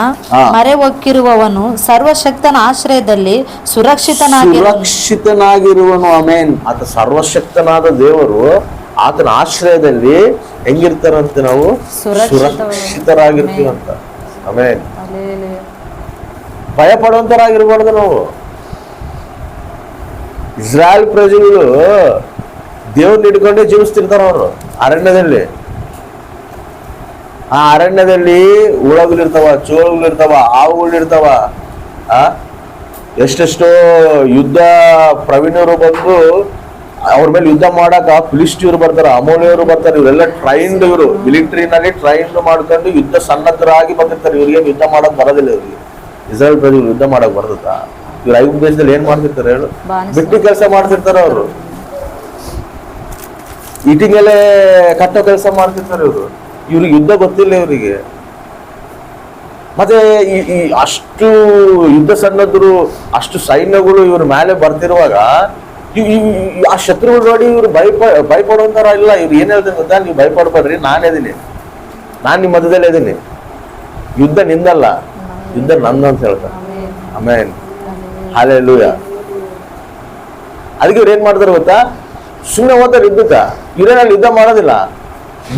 ಮರೆ ಹೊಕ್ಕಿರುವವನು ಸರ್ವಶಕ್ತನ ಆಶ್ರಯದಲ್ಲಿ ಸುರಕ್ಷಿತನಾಗಿರುವನು. ಆಮೇನ್. ಆತ ಸರ್ವಶಕ್ತನಾದ ದೇವರು, ಆತನ ಆಶ್ರಯದಲ್ಲಿ ಹೆಂಗಿರ್ತಾರಂತೆ? ನಾವು ಸುರಕ್ಷಿತರಾಗಿರ್ತೀವಂತ. ಆಮೇನ್. ಭಯ ಪಡುವಂತರಾಗಿರ್ಬಾರ್ದು ನಾವು. ಇಸ್ರಾಯೇಲ್ ಪ್ರಜೆಗಳು ದೇವ್ರನ್ನ ಹಿಡ್ಕೊಂಡೇ ಜೀವಿಸ್ತಿರ್ತಾರ. ಅವರು ಅರಣ್ಯದಲ್ಲಿ, ಆ ಅರಣ್ಯದಲ್ಲಿ ಹುಳಗಳಿರ್ತಾವ, ಚೋಳುಗಳಿರ್ತಾವ, ಹಾವುಗಳಿರ್ತಾವ. ಎಷ್ಟೆಷ್ಟೋ ಯುದ್ಧ ಪ್ರವೀಣರು ಬಂದು ಅವ್ರ ಮೇಲೆ ಯುದ್ಧ ಮಾಡಾಕ ಫಿಲಿಸ್ಟಿಯರು ಬರ್ತಾರ, ಅಮೋಲಿಯವರು ಬರ್ತಾರೆ. ಇವರೆಲ್ಲ ಟ್ರೈನ್ಡ್, ಇವರು ಮಿಲಿಟರಿನಲ್ಲಿ ಟ್ರೈನ್ಡ್ ಮಾಡ್ಕೊಂಡು ಯುದ್ಧ ಸನ್ನದ್ಧರಾಗಿ ಬಂದಿರ್ತಾರೆ. ಇವ್ರಿಗೆ ಯುದ್ಧ ಮಾಡಕ್ ಬರೋದಿಲ್ಲ. ಇವ್ರಿಗೆ ಇಸ್ರಾಯೇಲ್ ಪ್ರಜೆಗಳು ಯುದ್ಧ ಮಾಡಕ್ ಬರ್ತದ? ಇವ್ರು ಐದು ದೇಶದಲ್ಲಿ ಏನ್ ಮಾಡ್ತಿರ್ತಾರೆ ಹೇಳು? ಬಿಟ್ಟು ಕೆಲಸ ಮಾಡ್ತಿರ್ತಾರ. ಅವರು ಇಟಿಗೆಲೆ ಕಟ್ಟೋ ಕೆಲಸ ಮಾಡ್ತಿರ್ತಾರೆ. ಇವ್ರಿಗೆ ಯುದ್ಧ ಗೊತ್ತಿಲ್ಲ ಇವರಿಗೆ. ಮತ್ತೆ ಈ ಅಷ್ಟು ಯುದ್ಧ ಸನ್ನದ್ಧರು, ಅಷ್ಟು ಸೈನ್ಯಗಳು ಇವ್ರ ಮೇಲೆ ಬರ್ತಿರುವಾಗ ಆ ಶತ್ರುಗಳು ನೋಡಿ ಇವ್ರು ಭಯಪಡುವಂತಾರ ಇಲ್ಲ. ಇವ್ರು ಏನ್ ಹೇಳ್ತಾರೆ ಗೊತ್ತಾ? ನೀವು ಭಯಪಡ್ಬೇಡ್ರಿ, ನಾನಿದ್ದೀನಿ, ನಾನ್ ನಿಮ್ಮ ಮಧ್ಯದಲ್ಲಿ ಇದ್ದೀನಿ. ಯುದ್ಧ ನಿಂದಲ್ಲ, ಯುದ್ಧ ನಂದು ಅಂತ ಹೇಳ್ತಾರೆ. ಆಮೇನ್. ಹಲ್ಲೆಲೂಯಾ. ಅದಕ್ಕೆ ಇವ್ರು ಏನ್ ಮಾಡ್ತಾರೆ ಗೊತ್ತಾ? ಸುಮ್ಮನೆ ಹೋಗ್ತಾರೆ ಯುದ್ಧಕ್ಕ. ಇವ್ರೇನಲ್ಲಿ ಯುದ್ಧ ಮಾಡೋದಿಲ್ಲ,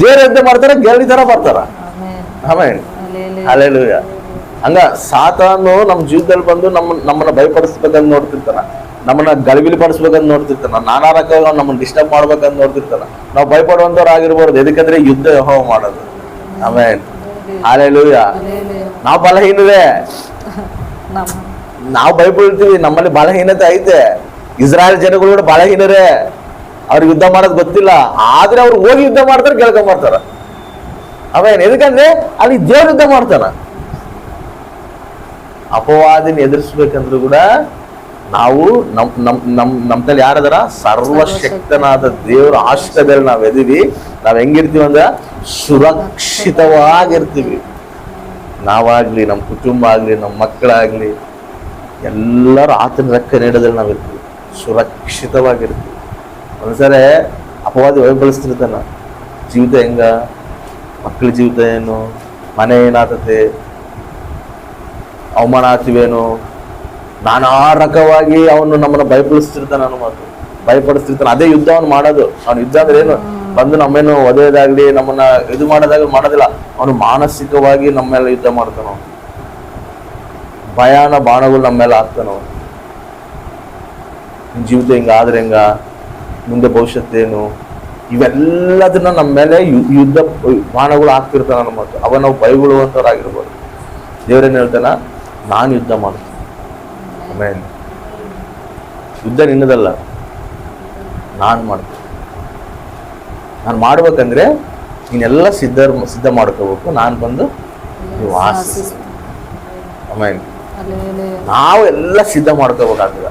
ದೇವ್ರ ಯುದ್ಧ ಮಾಡ್ತಾರೆ, ಗೆಲ್ಲಿ ತರ ಬರ್ತಾರ. ಆಮೇನ್. ಹಲ್ಲೆಲೂಯಾ. ಹಂಗ ಸಾತಾನು ನಮ್ಮ ಜೀವನದಲ್ಲಿ ಬಂದು ನಮ್ಮನ್ನ ಭಯಪಡಿಸ್ಬೇಕಂತ ನೋಡ್ತಿರ್ತಾನ, ನಮ್ಮನ್ನ ಗಲಿಬಿಲಿ ಪಡಿಸ್ಬೇಕಂತ ನೋಡ್ತಿರ್ತಾನ, ನಾನಾ ರಕವಾಗಿ ನಮ್ಮನ್ನ ಡಿಸ್ಟರ್ಬ್ ಮಾಡ್ಬೇಕಂತ ನೋಡ್ತಿರ್ತಾನ. ನಾವು ಭಯಪಡುವಂತವ್ರು ಆಗಿರ್ಬಾರ್ದು. ಎದಕ್ಕಂದ್ರೆ ಯುದ್ಧ ಯೆಹೋವ ಮಾಡೋದು. ಆಮೇನ್. ಹಲ್ಲೆಲೂಯಾ. ನಾವು ಬಲಹೀನರೇ, ನಾವು ಭಯಪಡ್ತೀವಿ. ನಮ್ಮಲ್ಲಿ ಬಲಹೀನತೆ ಐತೆ. ಇಸ್ರಾಯೇಲ್ ಜನಗಳು ಕೂಡ ಬಲಹೀನರೇ. ಅವ್ರಿಗೆ ಯುದ್ಧ ಮಾಡೋದು ಗೊತ್ತಿಲ್ಲ. ಆದ್ರೆ ಅವ್ರು ಹೋಗಿ ಯುದ್ಧ ಮಾಡ್ತಾರೆ, ಗೆಲ್ಕೊಂಡ್ ಬರ್ತಾರ. ಆಮೇನ್. ಎದಕ್ಕಂದ್ರೆ ಅಲ್ಲಿ ದೇವ್ರ ಯುದ್ಧ ಮಾಡ್ತಾನ. ಅಪವಾದಿನ ಎದುರಿಸ್ಬೇಕಂದ್ರೂ ಕೂಡ ನಾವು ನಮ್ಮಲ್ಲಿ ಯಾರದಾರ? ಸರ್ವಶಕ್ತನಾದ ದೇವರ ಆಶ್ರಯದಲ್ಲಿ ನಾವ್ ಎದೀವಿ. ನಾವ್ ಹೆಂಗಿರ್ತೀವಿ ಅಂದ್ರೆ ಸುರಕ್ಷಿತವಾಗಿರ್ತೀವಿ. ನಾವಾಗ್ಲಿ, ನಮ್ಮ ಕುಟುಂಬ ಆಗ್ಲಿ, ನಮ್ಮ ಮಕ್ಕಳಾಗ್ಲಿ, ಎಲ್ಲರೂ ಆತನ ರೆಕ್ಕೆ ನೀಡೋದ್ರಲ್ಲಿ ನಾವಿರ್ತೀವಿ, ಸುರಕ್ಷಿತವಾಗಿರ್ತೀವಿ. ಒಂದ್ಸರಿ ಅಪವಾದಿ ವೈಬಲಿಸ್ತಿರ್ತಾನ. ಜೀವಿತ ಹೆಂಗ, ಮಕ್ಕಳ ಜೀವಿತ ಏನು, ಮನೆ ಏನಾಗ್ತತೆ, ಅವಮಾನ ಆಗ್ತೀವೇನು, ನಾನಾ ರಕವಾಗಿ ಅವನು ನಮ್ಮನ್ನ ಭಯಪಡಿಸ್ತಿರ್ತಾನ. ಭಯಪಡಿಸ್ತಿರ್ತಾನೆ. ಅದೇ ಯುದ್ಧ ಅವನು ಮಾಡೋದು. ಅವ್ನು ಯುದ್ಧ ಅಂದ್ರೆ ಏನು? ಬಂದು ನಮ್ಮೇನು ಒದೆಯೋದಾಗ್ಲಿ, ನಮ್ಮನ್ನ ಇದು ಮಾಡೋದಾಗ್ಲಿ ಮಾಡೋದಿಲ್ಲ. ಅವನು ಮಾನಸಿಕವಾಗಿ ನಮ್ಮ ಮೇಲೆ ಯುದ್ಧ ಮಾಡ್ತಾನ. ಭಯಾನ ಬಾಣಗಳು ನಮ್ಮ ಮೇಲೆ ಹಾಕ್ತಾನ. ಜೀವಿತ ಹಿಂಗಾದ್ರೆ ಹೆಂಗ, ಮುಂದೆ ಭವಿಷ್ಯತ್ತೇನು, ಇವೆಲ್ಲದನ್ನ ನಮ್ಮ ಮೇಲೆ ಯುದ್ಧ ಬಾಣಗಳು ಹಾಕ್ತಿರ್ತಾನ. ನಮ್ಮ ಅವ ನಾವು ಭಯಗೊಳ್ಳುವಂಥವ್ರಾಗಿರ್ಬೋದು. ದೇವ್ರೇನು ಹೇಳ್ತಾನ? ನಾನು ಯುದ್ಧ ಮಾಡ್ತೀನಿ. ಆಮೇನ್. ಯುದ್ಧ ನಿನ್ನದಲ್ಲ, ನಾನು ಮಾಡ್ತೀನಿ. ನಾನು ಮಾಡ್ಬೇಕಂದ್ರೆ ನೀನೆಲ್ಲ ಸಿದ್ಧ ಮಾಡ್ಕೋಬೇಕು. ನಾನು ಬಂದು ನೀವು ಆಶಿಸ್ತೀನಿ. ಆಮೇನ್. ನಾವು ಎಲ್ಲ ಸಿದ್ಧ ಮಾಡ್ಕೋಬೇಕಾಗ್ತದ.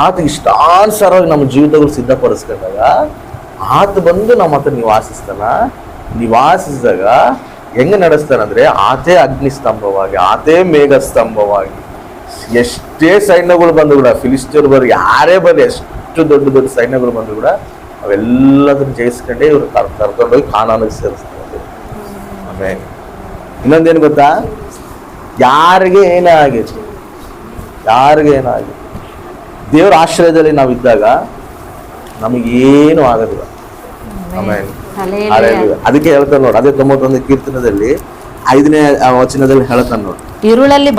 ಆತ ಇಷ್ಟಾನುಸಾರವಾಗಿ ನಮ್ಮ ಜೀವಿತಗಳು ಸಿದ್ಧಪಡಿಸ್ಕೊಂಡಾಗ ಆತ ಬಂದು ನಮ್ಮ ಹತ್ರ ನಿವಾಸಿಸ್ತಾನ. ನಿವಾಸಿಸಿದಾಗ ಹೆಂಗ ನಡೆಸ್ತಾನಂದ್ರೆ ಆತೇ ಅಗ್ನಿ ಸ್ತಂಭವಾಗಿ, ಆತೇ ಮೇಘ ಸ್ತಂಭವಾಗಿ. ಎಷ್ಟೇ ಸೈನ್ಯಗಳು ಬಂದು ಕೂಡ, ಫಿಲಿಸ್ಟಿಯರು ಬರ್ರಿ, ಯಾರೇ ಬರ್ರಿ, ಎಷ್ಟು ದೊಡ್ಡ ದೊಡ್ಡ ಸೈನ್ಯಗಳು ಬಂದು ಕೂಡ ಅವೆಲ್ಲದನ್ನ ಜಯಿಸ್ಕೊಂಡೇ ಇವ್ರು ಕರ್ಕೊಂಡೋಗಿ ಕಾನಾನಿಗೆ ಸೇರಿಸ್ತಾರೆ. ಆಮೇಲೆ ಇನ್ನೊಂದೇನು ಗೊತ್ತಾ? ಯಾರಿಗೆ ಏನೇ ಆಗಿತ್ತು, ಯಾರಿಗೆ ಏನಾಗಿತ್ತು, ದೇವರ ಆಶ್ರಯದಲ್ಲಿ ನಾವಿದ್ದಾಗ ನಮಗೇನು ಆಗೋದಿಲ್ಲ. ಆಮೇಲೆ ಅದಕ್ಕೆ ಹೇಳ್ತಾರೆ ನೋಡಿ, ಅದೇ 91 ಕೀರ್ತನದಲ್ಲಿ, 5ನೇ ವಚನದಲ್ಲಿ ಹೇಳ್ತಾನೆ ನೋಡಿ. ಇರುಳಲ್ಲಿ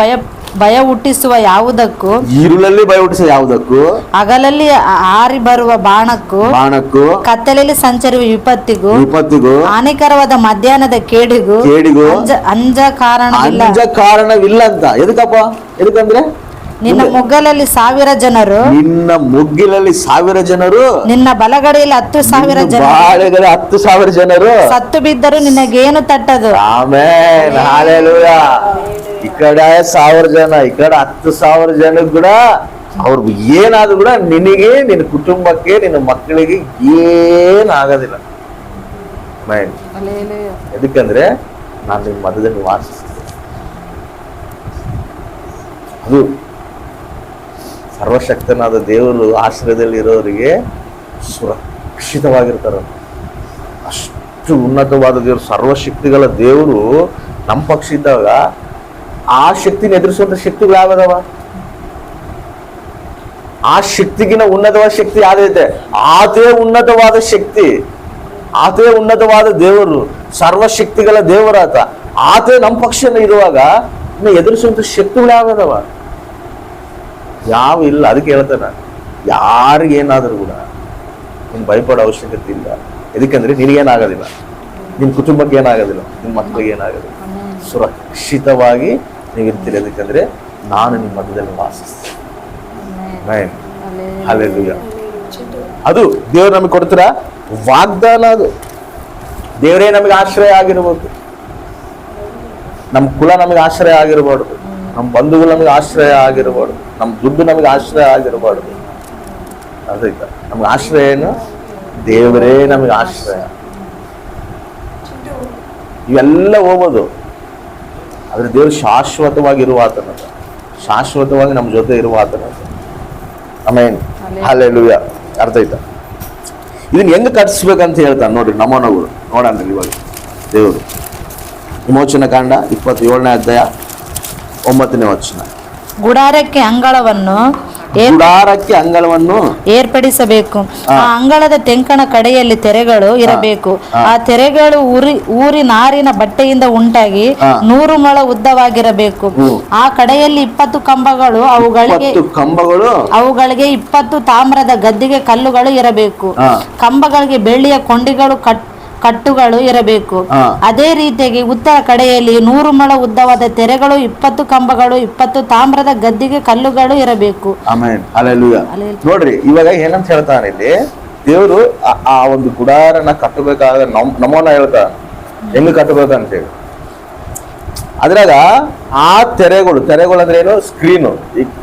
ಭಯ ಹುಟ್ಟಿಸುವ ಯಾವುದಕ್ಕೂ, ഇരുളಲ್ಲಿ ಭಯ ಹುಟ್ಟಿಸುವ ಯಾವುದಕ್ಕೂ, ಹಗಲಲ್ಲಿ ಹಾರಿ ಬರುವ ಬಾಣಕ್ಕೂ, ಕತ್ತಲೆಯಲ್ಲಿ ಸಂಚರಿಸುವ ವಿಪತ್ತಿಗೂ, ಹಾನಿಕರವಾದ ಮಧ್ಯಾಹ್ನದ ಕೇಡಿಗೂ ಅಂಜ ಕಾರಣವಿಲ್ಲ ಅಂತ. ಎದಕ್ಕಂದ್ರೆ ನಿನ್ನ ಮುಗ್ಗಲಲ್ಲಿ 1000 ಜನರು, ನಿನ್ನ ಬಲಗಡೆಯಲ್ಲಿ 10,000 ಜನರು ಸತ್ತು ಬಿದ್ದರೂ ನಿನಗೇನು ತಟ್ಟದು. Amen, hallelujah. ಈ ಕಡೆ 1000 ಜನ, ಈ ಕಡೆ 10,000 ಜನ ಕೂಡ ಅವ್ರಿಗೆ ಏನಾದ್ರು ಕೂಡ ನಿನಗೆ, ನಿನ್ನ ಕುಟುಂಬಕ್ಕೆ, ನಿನ್ನ ಮಕ್ಕಳಿಗೆ ಏನಾಗೋದಿಲ್ಲ. ಎದಕ್ಕಂದ್ರೆ ನಾನು ನಿಮ್ಮ ಮಧ್ಯದಲ್ಲಿ ವಾಸಿಸ್ತೀನಿ. ಅದು ಸರ್ವಶಕ್ತನಾದ ದೇವರು ಆಶ್ರಯದಲ್ಲಿ ಇರೋರಿಗೆ ಸುರಕ್ಷಿತವಾಗಿರ್ತಾರೆ. ಅಷ್ಟು ಉನ್ನತವಾದ ದೇವರು, ಸರ್ವಶಕ್ತಿಗಳ ದೇವರು ನಮ್ಮ ಪಕ್ಷ ಇದ್ದಾಗ ಆ ಶಕ್ತಿನ ಎದುರಿಸುವಂತ ಶಕ್ತಿಗಳು ಯಾವ್ದಾವ? ಆ ಶಕ್ತಿಗಿನ ಉನ್ನತವಾದ ಶಕ್ತಿ ಯಾವ್ದೈತೆ? ಆತೇ ಉನ್ನತವಾದ ಶಕ್ತಿ, ಆತೇ ಉನ್ನತವಾದ ದೇವರು, ಸರ್ವಶಕ್ತಿಗಳ ದೇವರಾತ. ಆತೇ ನಮ್ಮ ಪಕ್ಷ ಇರುವಾಗ ಇನ್ನು ಎದುರಿಸುವಂತ ಶಕ್ತಿಗಳು ಯಾವ್ದಾವ? ಯಾವ ಇಲ್ಲ. ಅದಕ್ಕೆ ಹೇಳ್ತಾನೆ, ಯಾರಿಗೇನಾದ್ರೂ ಕೂಡ ನೀನು ಭಯಪಡೋ ಅವಶ್ಯಕತೆ ಇಲ್ಲ. ಎದಕ್ಕಂದ್ರೆ ನಿನಗೇನಾಗೋದಿಲ್ಲ, ನಿನ್ನ ಕುಟುಂಬಕ್ಕೆ ಏನಾಗೋದಿಲ್ಲ, ನಿನ್ನ ಮಕ್ಕಳಿಗೆ ಏನಾಗೋದಿಲ್ಲ. ಸುರಕ್ಷಿತವಾಗಿ ನೀವಿರ್ತೀರಿ. ಅದಕ್ಕಂದ್ರೆ ನಾನು ನಿಮ್ಮ ಮಧ್ಯದಲ್ಲಿ ವಾಸಿಸ್ತೀನಿ. ಹಲ್ಲೆಲೂಯಾ. ಅದು ದೇವರು ನಮಗೆ ಕೊಡ್ತೀರಾ ವಾಗ್ದಾನ. ಅದು ದೇವರೇ ನಮಗೆ ಆಶ್ರಯ ಆಗಿರ್ಬೋದು. ನಮ್ಮ ಕುಲ ನಮಗೆ ಆಶ್ರಯ ಆಗಿರಬಾರ್ದು, ನಮ್ಮ ಬಂಧುಗಳು ನಮಗೆ ಆಶ್ರಯ ಆಗಿರಬಾರ್ದು, ನಮ್ಮ ದುಡ್ಡು ನಮಗೆ ಆಶ್ರಯ ಆಗಿರಬಾರ್ದು. ಅದಕ್ಕೆ ನಮ್ಗೆ ಆಶ್ರಯ ಏನು? ದೇವರೇ ನಮಗೆ ಆಶ್ರಯ. ಇವೆಲ್ಲ ಹೋಗೋದು, ಆದ್ರೆ ದೇವರು ಶಾಶ್ವತವಾಗಿ ಇರುವ ಆತನದ, ಶಾಶ್ವತವಾಗಿ ನಮ್ಮ ಜೊತೆ ಇರುವ ಆತನದ. Amen, hallelujah. ಅರ್ಥ ಆಯ್ತಾ? ಇದನ್ನ ಹೆಂಗ್ ಕಟ್ಟಿಸ್ಬೇಕಂತ ಹೇಳ್ತಾನೆ ನೋಡ್ರಿ ನಮೂನಗಳು. ನೋಡೋಣ ಇವಾಗ ದೇವರು ವಿಮೋಚನ ಕಾಂಡ 27ನೇ ಅಧ್ಯಾಯ 9ನೇ ವಚನ. ಗುಡಾರಕ್ಕೆ ಅಂಗಳವನ್ನು ಏರ್ಪಡಿಸಬೇಕು. ಆ ಅಂಗಳದ ತೆಂಕಣ ಕಡೆಯಲ್ಲಿ ತೆರೆಗಳು ಇರಬೇಕು. ಆ ತೆರೆಗಳು ಊರಿ ನಾರಿನ ಬಟ್ಟೆಯಿಂದ ಉಂಟಾಗಿ 100 ಮೊಳ ಉದ್ದವಾಗಿರಬೇಕು. ಆ ಕಡೆಯಲ್ಲಿ 20 ಕಂಬಗಳು, ಅವುಗಳಿಗೆ 20 ತಾಮ್ರದ ಗದ್ದಿಗೆ ಕಲ್ಲುಗಳು ಇರಬೇಕು. ಕಂಬಗಳಿಗೆ ಬೆಳ್ಳಿಯ ಕೊಂಡಿಗಳು ಕಟ್ಟುಗಳು ಇರಬೇಕು. ಅದೇ ರೀತಿಯಾಗಿ ಉತ್ತರ ಕಡೆಯಲ್ಲಿ 100 ಮೊಳ ಉದ್ದವಾದ ತೆರೆಗಳು, 20 ಕಂಬಗಳು, 20 ತಾಮ್ರದ ಗದ್ದಿಗೆ ಕಲ್ಲುಗಳು ಇರಬೇಕು. Amen, hallelujah. ನೋಡ್ರಿ ಇವಾಗ ಏನಂತ ಹೇಳ್ತಾನೆ ಇಲ್ಲಿ ದೇವರು, ಆ ಒಂದು ಗುಡಾರನ ಕಟ್ಟಬೇಕಾದ್ರೆ ನಮೋನ ಹೇಳ್ತಾನೆ ಹೆಂಗ್ ಕಟ್ಟಬೇಕಂತೇಳಿ. ಅದ್ರಾಗ ಆ ತೆರೆಗಳು ಅಂದ್ರೆ ಏನು? ಸ್ಕ್ರೀನು.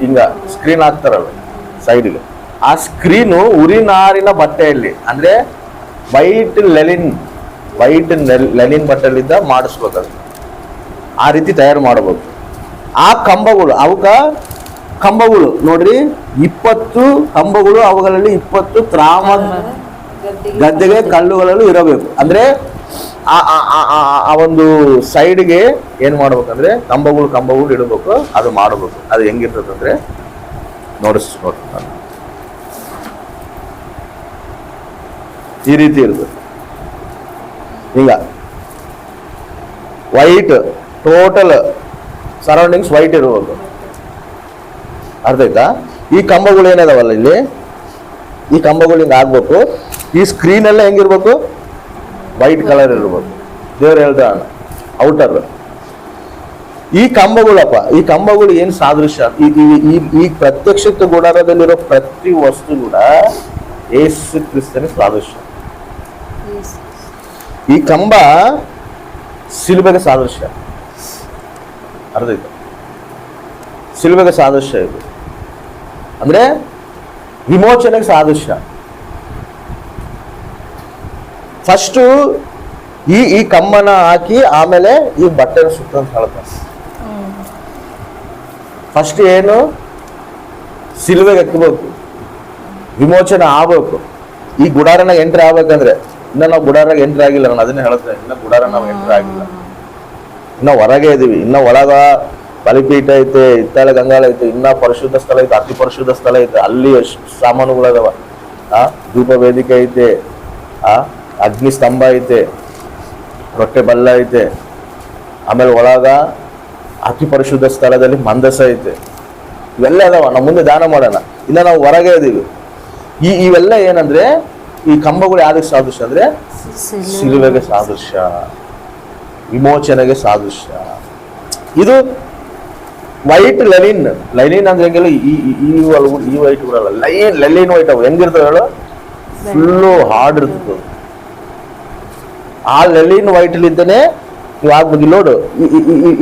ಹಿಂಗ ಸ್ಕ್ರೀನ್ ಹಾಕ್ತಾರಲ್ಲ ಸೈಡ್ಗೆ, ಆ ಸ್ಕ್ರೀನು ಉರಿನಾರಿನ ಬಟ್ಟೆಯಲ್ಲಿ, ಅಂದ್ರೆ ವೈಟ್ ಲೆನಿನ್ ಬಟ್ಟೆಲಿಂದ ಮಾಡಿಸ್ಬೇಕದು. ಆ ರೀತಿ ತಯಾರು ಮಾಡಬೇಕು. ಆ ಕಂಬಗಳು ನೋಡ್ರಿ 20 ಕಂಬಗಳು, ಅವುಗಳಲ್ಲಿ 20 ಗದ್ದೆಗೆ ಕಲ್ಲುಗಳಲ್ಲೂ ಇರಬೇಕು. ಅಂದ್ರೆ ಆ ಒಂದು ಸೈಡ್ಗೆ ಏನ್ ಮಾಡ್ಬೇಕಂದ್ರೆ ಕಂಬಗಳು ಇಡಬೇಕು. ಅದು ಮಾಡಬೇಕು. ಅದು ಹೆಂಗಿರ್ತದಂದ್ರೆ ನೋಡಿ ಈ ರೀತಿ ಇರ್ತದೆ. ಈಗ ವೈಟ್ ಟೋಟಲ್ ಸರೌಂಡಿಂಗ್ಸ್ ವೈಟ್ ಇರುವುದು. ಅರ್ಥ ಆಯ್ತಾ? ಈ ಕಂಬಗಳು ಏನದಾವಲ್ಲ ಇಲ್ಲಿ, ಈ ಕಂಬಗಳು ಹಿಂಗೆ ಆಗ್ಬೇಕು. ಈ ಸ್ಕ್ರೀನ್ ಎಲ್ಲ ಹೆಂಗಿರ್ಬೇಕು? ವೈಟ್ ಕಲರ್ ಇರ್ಬೇಕು. ದೇವ್ರು ಹೇಳ್ತಾನ ಔಟರ್. ಈ ಕಂಬಗಳು ಏನ್ ಸಾದೃಶ್ಯ? ಈ ಪ್ರತ್ಯಕ್ಷ ಗುಡಾರದಲ್ಲಿರೋ ಪ್ರತಿ ವಸ್ತು ಕೂಡ ಯೇಸು ಕ್ರಿಸ್ತನ ಸಾದೃಶ್ಯ. ಈ ಕಂಬ ಶಿಲುಬೆಗೆ ಸಾದೃಶ್ಯ. ಅರ್ಥ ಆಯ್ತು? ಶಿಲುಬೆಗೆ ಸಾದೃಶ್ಯ ಇದು. ಅಂದ್ರೆ ವಿಮೋಚನೆಗೆ ಸಾದೃಶ್ಯ. ಫಸ್ಟು ಈ ಕಂಬನ ಹಾಕಿ ಆಮೇಲೆ ಈ ಬಟ್ಟೆನ ಸುತ್ತ ಅಂತ ಹೇಳ್ತಾರೆ. ಫಸ್ಟ್ ಏನು? ಶಿಲುಬೆಗೆ ಎತ್ತಬೇಕು, ವಿಮೋಚನೆ ಆಗ್ಬೇಕು. ಈ ಗುಡಾರನ ಎಂಟ್ರಿ ಆಗ್ಬೇಕಂದ್ರೆ, ಇನ್ನ ನಾವು ಗುಡಾರಾಗ ಎಂಟ್ರಿ ಆಗಿಲ್ಲ. ನಾನು ಅದನ್ನೇ ಹೇಳ್ತೇನೆ, ಇನ್ನ ಗುಡಾರ ನಾವು ಎಂಟ್ರಿ ಆಗಿಲ್ಲ, ಇನ್ನ ಹೊರಗೆ ಇದೀವಿ. ಇನ್ನ ಒಳಗ ಬಲಿಪೀಠ ಐತೆ, ಇತ್ತಾಳ ಗಂಗಾಳ ಐತೆ, ಇನ್ನ ಪರಿಶುದ್ಧ ಸ್ಥಳ ಐತೆ, ಅತಿ ಪರಿಶುದ್ಧ ಸ್ಥಳ ಐತೆ. ಅಲ್ಲಿ ಎಷ್ಟು ಸಾಮಾನುಗಳದಾವ. ಧೂಪ ವೇದಿಕೆ ಐತೆ, ಅಗ್ನಿ ಸ್ತಂಭ ಐತೆ, ರೊಟ್ಟೆ ಬಲ್ಲ ಐತೆ, ಆಮೇಲೆ ಒಳಗ ಅತಿ ಪರಿಶುದ್ಧ ಸ್ಥಳದಲ್ಲಿ ಮಂದಸ ಐತೆ. ಇವೆಲ್ಲ ಅದಾವ. ನಮ್ಮ ಮುಂದೆ ದಾನ ಮಾಡೋಣ. ಇನ್ನ ನಾವು ಹೊರಗೆ ಇದೀವಿ. ಇವೆಲ್ಲ ಏನಂದ್ರೆ ಈ ಕಂಬಗಳು ಯಾವ್ದಕ್ಕೆ ಸಾದೃಶ್ಯ ಅಂದ್ರೆ ಸಿಲುವೆಗೆ ಸಾದೃಶ್ಯ, ವಿಮೋಚನೆಗೆ ಸಾದೃಶ್ಯ. ಇದು ವೈಟ್ ಲೈನಿನ್ ಅಂದ್ರೆ ಹೆಂಗಿಲ್ಲ, ಈ ವೈಟ್ ಬರಲ್ಲ, ಲೆಲಿನ್ ವೈಟ್. ಅವು ಹೆಂಗಿರ್ತವೆ ಹೇಳು, ಫುಲ್ಲು ಹಾರ್ಡ್ ಇರ್ತದೆ. ಆ ಲೆಲಿನ್ ವೈಟ್ ಇದ್ದಾನೆ ನೀವು ಆಗ್ಬೋದು. ನೋಡು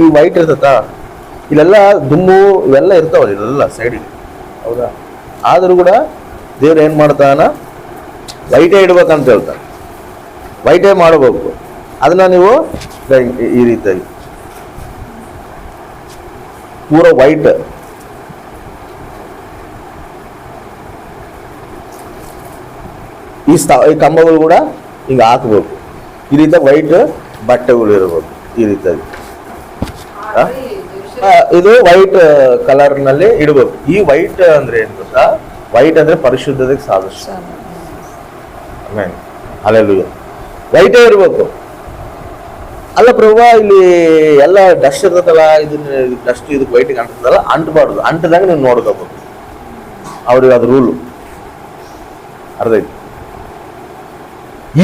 ಈ ವೈಟ್ ಇರ್ತತ, ಇಲ್ಲೆಲ್ಲ ದುಮ್ಮು ಇವೆಲ್ಲ ಇರ್ತಾವಲ್ಲ, ಇಲ್ಲೆಲ್ಲ ಸೈಡಿಗೆ, ಹೌದಾ? ಆದ್ರೂ ಕೂಡ ದೇವ್ರು ಏನ್ ಮಾಡ್ತಾನ, ವೈಟೇ ಇಡ್ಬೇಕಂತ ಹೇಳ್ತಾನೆ. ವೈಟೇ ಮಾಡಬೇಕು. ಅದನ್ನ ನೀವು ಈ ರೀತಿಯಾಗಿ ಪೂರ ವೈಟ್, ಈ ಕಂಬಗಳು ಕೂಡ ಹಿಂಗ ಹಾಕ್ಬೇಕು. ಈ ರೀತಿ ವೈಟ್ ಬಟ್ಟೆಗಳು ಇರಬೇಕು ಈ ರೀತಿಯಾಗಿ. ಇದು ವೈಟ್ ಕಲರ್ ನಲ್ಲಿ ಇಡಬೇಕು. ಈ ವೈಟ್ ಅಂದ್ರೆ ಏನ್ ಗೊತ್ತಾ, ವೈಟ್ ಅಂದ್ರೆ ಪರಿಶುದ್ಧತೆಗೆ ಸಾದೃಶ್ಯ. ಆಮೇಲೆ ಹಲ್ಲೆಲೂಯಾ. ವೈಟೇ ಇರ್ಬೇಕು. ಅಲ್ಲ ಪ್ರಭು, ಇಲ್ಲಿ ಎಲ್ಲ ಡಸ್ಟ್ ಇರ್ತದಲ್ಲ, ಇದನ್ನ ಡಸ್ಟ್ ಇದಕ್ಕೆ ವೈಟಿಗೆ ಅಂಟದಲ್ಲ, ಅಂಟಬಾರ್ದು. ಅಂಟದಂಗೆ ನೀವು ನೋಡ್ಕೋಬೇಕು. ಅವ್ರಿಗೆ ಅದು ರೂಲು ಅರ್ಥ ಐತಿ.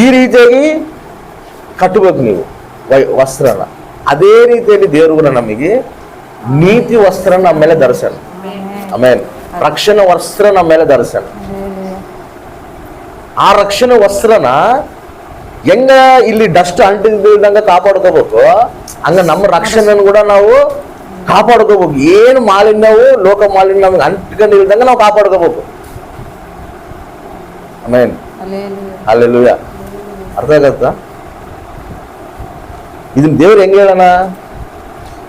ಈ ರೀತಿಯಾಗಿ ಕಟ್ಟಬೇಕು ನೀವು ವಸ್ತ್ರನ. ಅದೇ ರೀತಿಯಲ್ಲಿ ದೇವರು ಕೂಡ ನಮಗೆ ನೀತಿ ವಸ್ತ್ರ ನಮ್ಮ ಮೇಲೆ ಧರಿಸಣ. ಆಮೇಲೆ ರಕ್ಷಣಾ ವಸ್ತ್ರ ನಮ್ಮ ಮೇಲೆ ಧರಿಸಣ. ಆ ರಕ್ಷಣಾ ವಸ್ತ್ರನ ಹೆಂಗ ಇಲ್ಲಿ ಡಸ್ಟ್ ಅಂಟಿದಂಗ ಕಾಪಾಡ್ಕೋಬೇಕು, ಹಂಗ ನಮ್ಮ ರಕ್ಷಣೆಯನ್ನು ಕೂಡ ನಾವು ಕಾಪಾಡ್ಕೋಬೇಕು. ಏನು ಮಾಲಿನ್ಯವು, ಲೋಕ ಮಾಲಿನ್ಯ ನಮಗೆ ಅಂಟ್ಕೊಂಡಿಲ್ದಂಗ ನಾವು ಕಾಪಾಡ್ಕೋಬೇಕು. ಆಮೇಲೆ ಹಲ್ಲೆಲೂಯಾ. ಅರ್ಥ ಆಗತ್ತಾ? ಇದನ್ನ ದೇವ್ರು ಹೆಂಗ್ ಹೇಳೋಣ,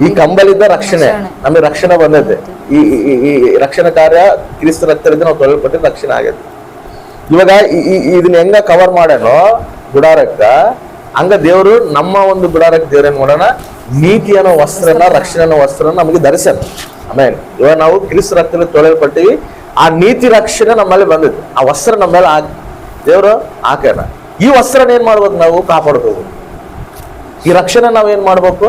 ಈ ಕಂಬಲಿದ್ದ ರಕ್ಷಣೆ, ನಮಗೆ ರಕ್ಷಣೆ ಬಂದೈತೆ. ಈ ರಕ್ಷಣಾ ಕಾರ್ಯ ಕ್ರಿಸ್ತ ರಕ್ತದಿಂದ ನಾವು ತೊಳೆಯಲ್ಪಟ್ಟು ರಕ್ಷಣೆ ಆಗೈತೆ. ಇವಾಗ ಇದನ್ನ ಹೆಂಗ ಕವರ್ ಮಾಡೋಣ ಗುಡಾರಕ್ಕ, ಹಂಗ ದೇವರು ನಮ್ಮ ಒಂದು ಗುಡಾರಕ್ಕೆ ದೇವ್ರ ಏನ್ ಮಾಡೋಣ, ನೀತಿ ಅನ್ನೋ ವಸ್ತ್ರನ, ರಕ್ಷಣೆ ಅನ್ನೋ ವಸ್ತ್ರನ ನಮಗೆ ಧರಿಸೋಣ. ಆಮೇಲೆ ಇವಾಗ ನಾವು ಕ್ರಿಸ್ತ ರಕ್ತದಿಂದ ತೊಳೆಯಲ್ಪಟ್ಟಿವಿ. ಆ ನೀತಿ ರಕ್ಷಣೆ ನಮ್ಮಲ್ಲಿ ಬಂದೈತೆ. ಆ ವಸ್ತ್ರ ನಮ್ಮ ಮೇಲೆ ದೇವರು ಹಾಕೋಣ. ಈ ವಸ್ತ್ರನ ಏನ್ ಮಾಡ್ಬೇಕು, ನಾವು ಕಾಪಾಡ್ಕೋಬೇಕು. ಈ ರಕ್ಷಣೆ ನಾವ್ ಏನ್ ಮಾಡ್ಬೇಕು,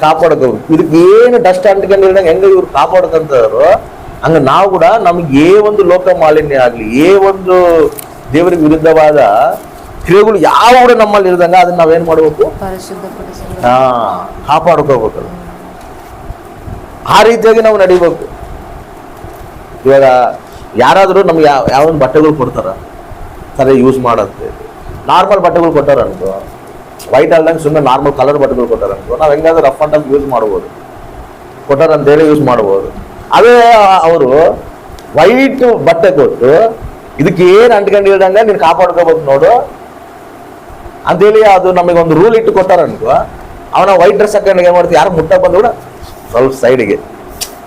ಕಾಪಾಡ್ಕೋಬೇಕು. ಇದಕ್ಕೆ ಏನು ಡಸ್ಟ್ ಅಂಟ್ಕೊಂಡಿಲ್ಲ ಹೆಂಗ ಇವ್ರು ಕಾಪಾಡ್ಕೊಂತಾರೋ ಹಂಗ ನಾವು ಕೂಡ ನಮ್ಗೆ ಒಂದು ಲೋಕ ಮಾಲಿನ್ಯ ಆಗ್ಲಿ, ಒಂದು ದೇವರಿಗೆ ವಿರುದ್ಧವಾದ ಕ್ರಿಯೆಗಳು ಯಾವ ಕೂಡ ನಮ್ಮಲ್ಲಿ ಇರದಂಗ ಅದನ್ನ ನಾವೇನ್ ಮಾಡ್ಬೇಕು, ಕಾಪಾಡ್ಕೋಬೇಕು. ಆ ರೀತಿಯಾಗಿ ನಾವು ನಡಿಬೇಕು. ಇವಾಗ ಯಾರಾದ್ರೂ ನಮ್ಗೆ ಯಾವೊಂದು ಬಟ್ಟೆಗಳು ಕೊಡ್ತಾರ ಸರಿ ಯೂಸ್ ಮಾಡಂತೆ, ನಾರ್ಮಲ್ ಬಟ್ಟೆಗಳು ಕೊಟ್ಟಾರ ಅನ್ಕೋ, ವೈಟ್ ಅಲ್ದಂಗೆ ಸುಮ್ಮನೆ ನಾರ್ಮಲ್ ಕಲರ್ ಬಟ್ಟೆಗಳು ಕೊಟ್ಟಾರ ಅನ್ಕೋ, ನಾವ್ ಹೆಂಗಾದ್ರೂ ರಫ್ ಅಂಡ್ ಟಫ್ ಯೂಸ್ ಮಾಡ್ಬೋದು, ಕೊಟ್ಟಾರ ಅಂತೇಳಿ ಯೂಸ್ ಮಾಡ್ಬೋದು. ಅದೇ ಅವರು ವೈಟ್ ಬಟ್ಟೆ ಕೊಟ್ಟು ಇದಕ್ಕೆ ಏನ್ ಅಂಟ್ಕೊಂಡಿಲ್ದಂಗ ನೀನ್ ಕಾಪಾಡ್ಕೋಬೇಕು ನೋಡು ಅಂತೇಳಿ ಅದು ನಮಗೆ ಒಂದು ರೂಲ್ ಇಟ್ಟು ಕೊಟ್ಟಾರ ಅನ್ಕೋ, ಅವನ ವೈಟ್ ಡ್ರೆಸ್ ಹಾಕೊಂಡು ಏನ್ ಮಾಡ್ತೀವಿ, ಯಾರು ಮುಟ್ಟಕ್ ಬಂದ್ರು ಕೂಡ ಸ್ವಲ್ಪ ಸೈಡ್ಗೆ.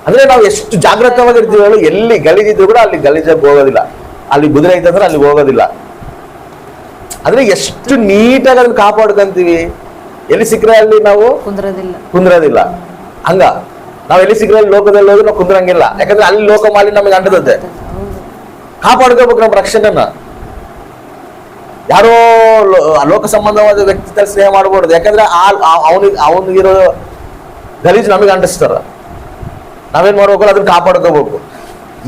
ಅಂದ್ರೆ ನಾವು ಎಷ್ಟು ಜಾಗೃತವಾಗಿರ್ತೀವಿ ಹೇಳಿ, ಎಲ್ಲಿ ಗಲೀಜಿದ್ರು ಕೂಡ ಅಲ್ಲಿ ಗಲೀಜಾಗಿ ಹೋಗೋದಿಲ್ಲ, ಅಲ್ಲಿ ಕುದುರೆ ಐತಂದ್ರೆ ಅಲ್ಲಿ ಹೋಗೋದಿಲ್ಲ. ಅಂದ್ರೆ ಎಷ್ಟು ನೀಟಾಗಿ ಅದನ್ನ ಕಾಪಾಡ್ಕೊಂತೀವಿ. ಎಲ್ಲಿ ಸಿಕ್ಕರೆ ಅಲ್ಲಿ ನಾವು ಕುಂದ್ರದಿಲ್ಲ. ಹಂಗ ನಾವ್ ಎಲ್ಲಿ ಸಿಕ್ಕರೆ ಲೋಕದಲ್ಲಿ ಹೋಗಿ ನಾವು ಕುಂದ್ರಂಗಿಲ್ಲ. ಯಾಕಂದ್ರೆ ಅಲ್ಲಿ ಲೋಕ ಮಾಲಿನ್ಯ ನಮಗೆ ಅಂಟದಂತೆ. ಕಾಪಾಡ್ಕೋಬೇಕು ನಮ್ಮ ರಕ್ಷಣೆನ. ಯಾರೋ ಲೋಕ ಸಂಬಂಧವಾದ ವ್ಯಕ್ತಿ ಸ್ನೇಹ ಮಾಡಬಾರ್ದು. ಯಾಕಂದ್ರೆ ಅವನಿಗಿರೋ ಗಲೀಜು ನಮಗೆ ಅಂಟಿಸ್ತಾರ. ನಾವೇನ್ ಮಾಡ್ಬೇಕು, ಅದನ್ನ ಕಾಪಾಡ್ಕೋಬೇಕು.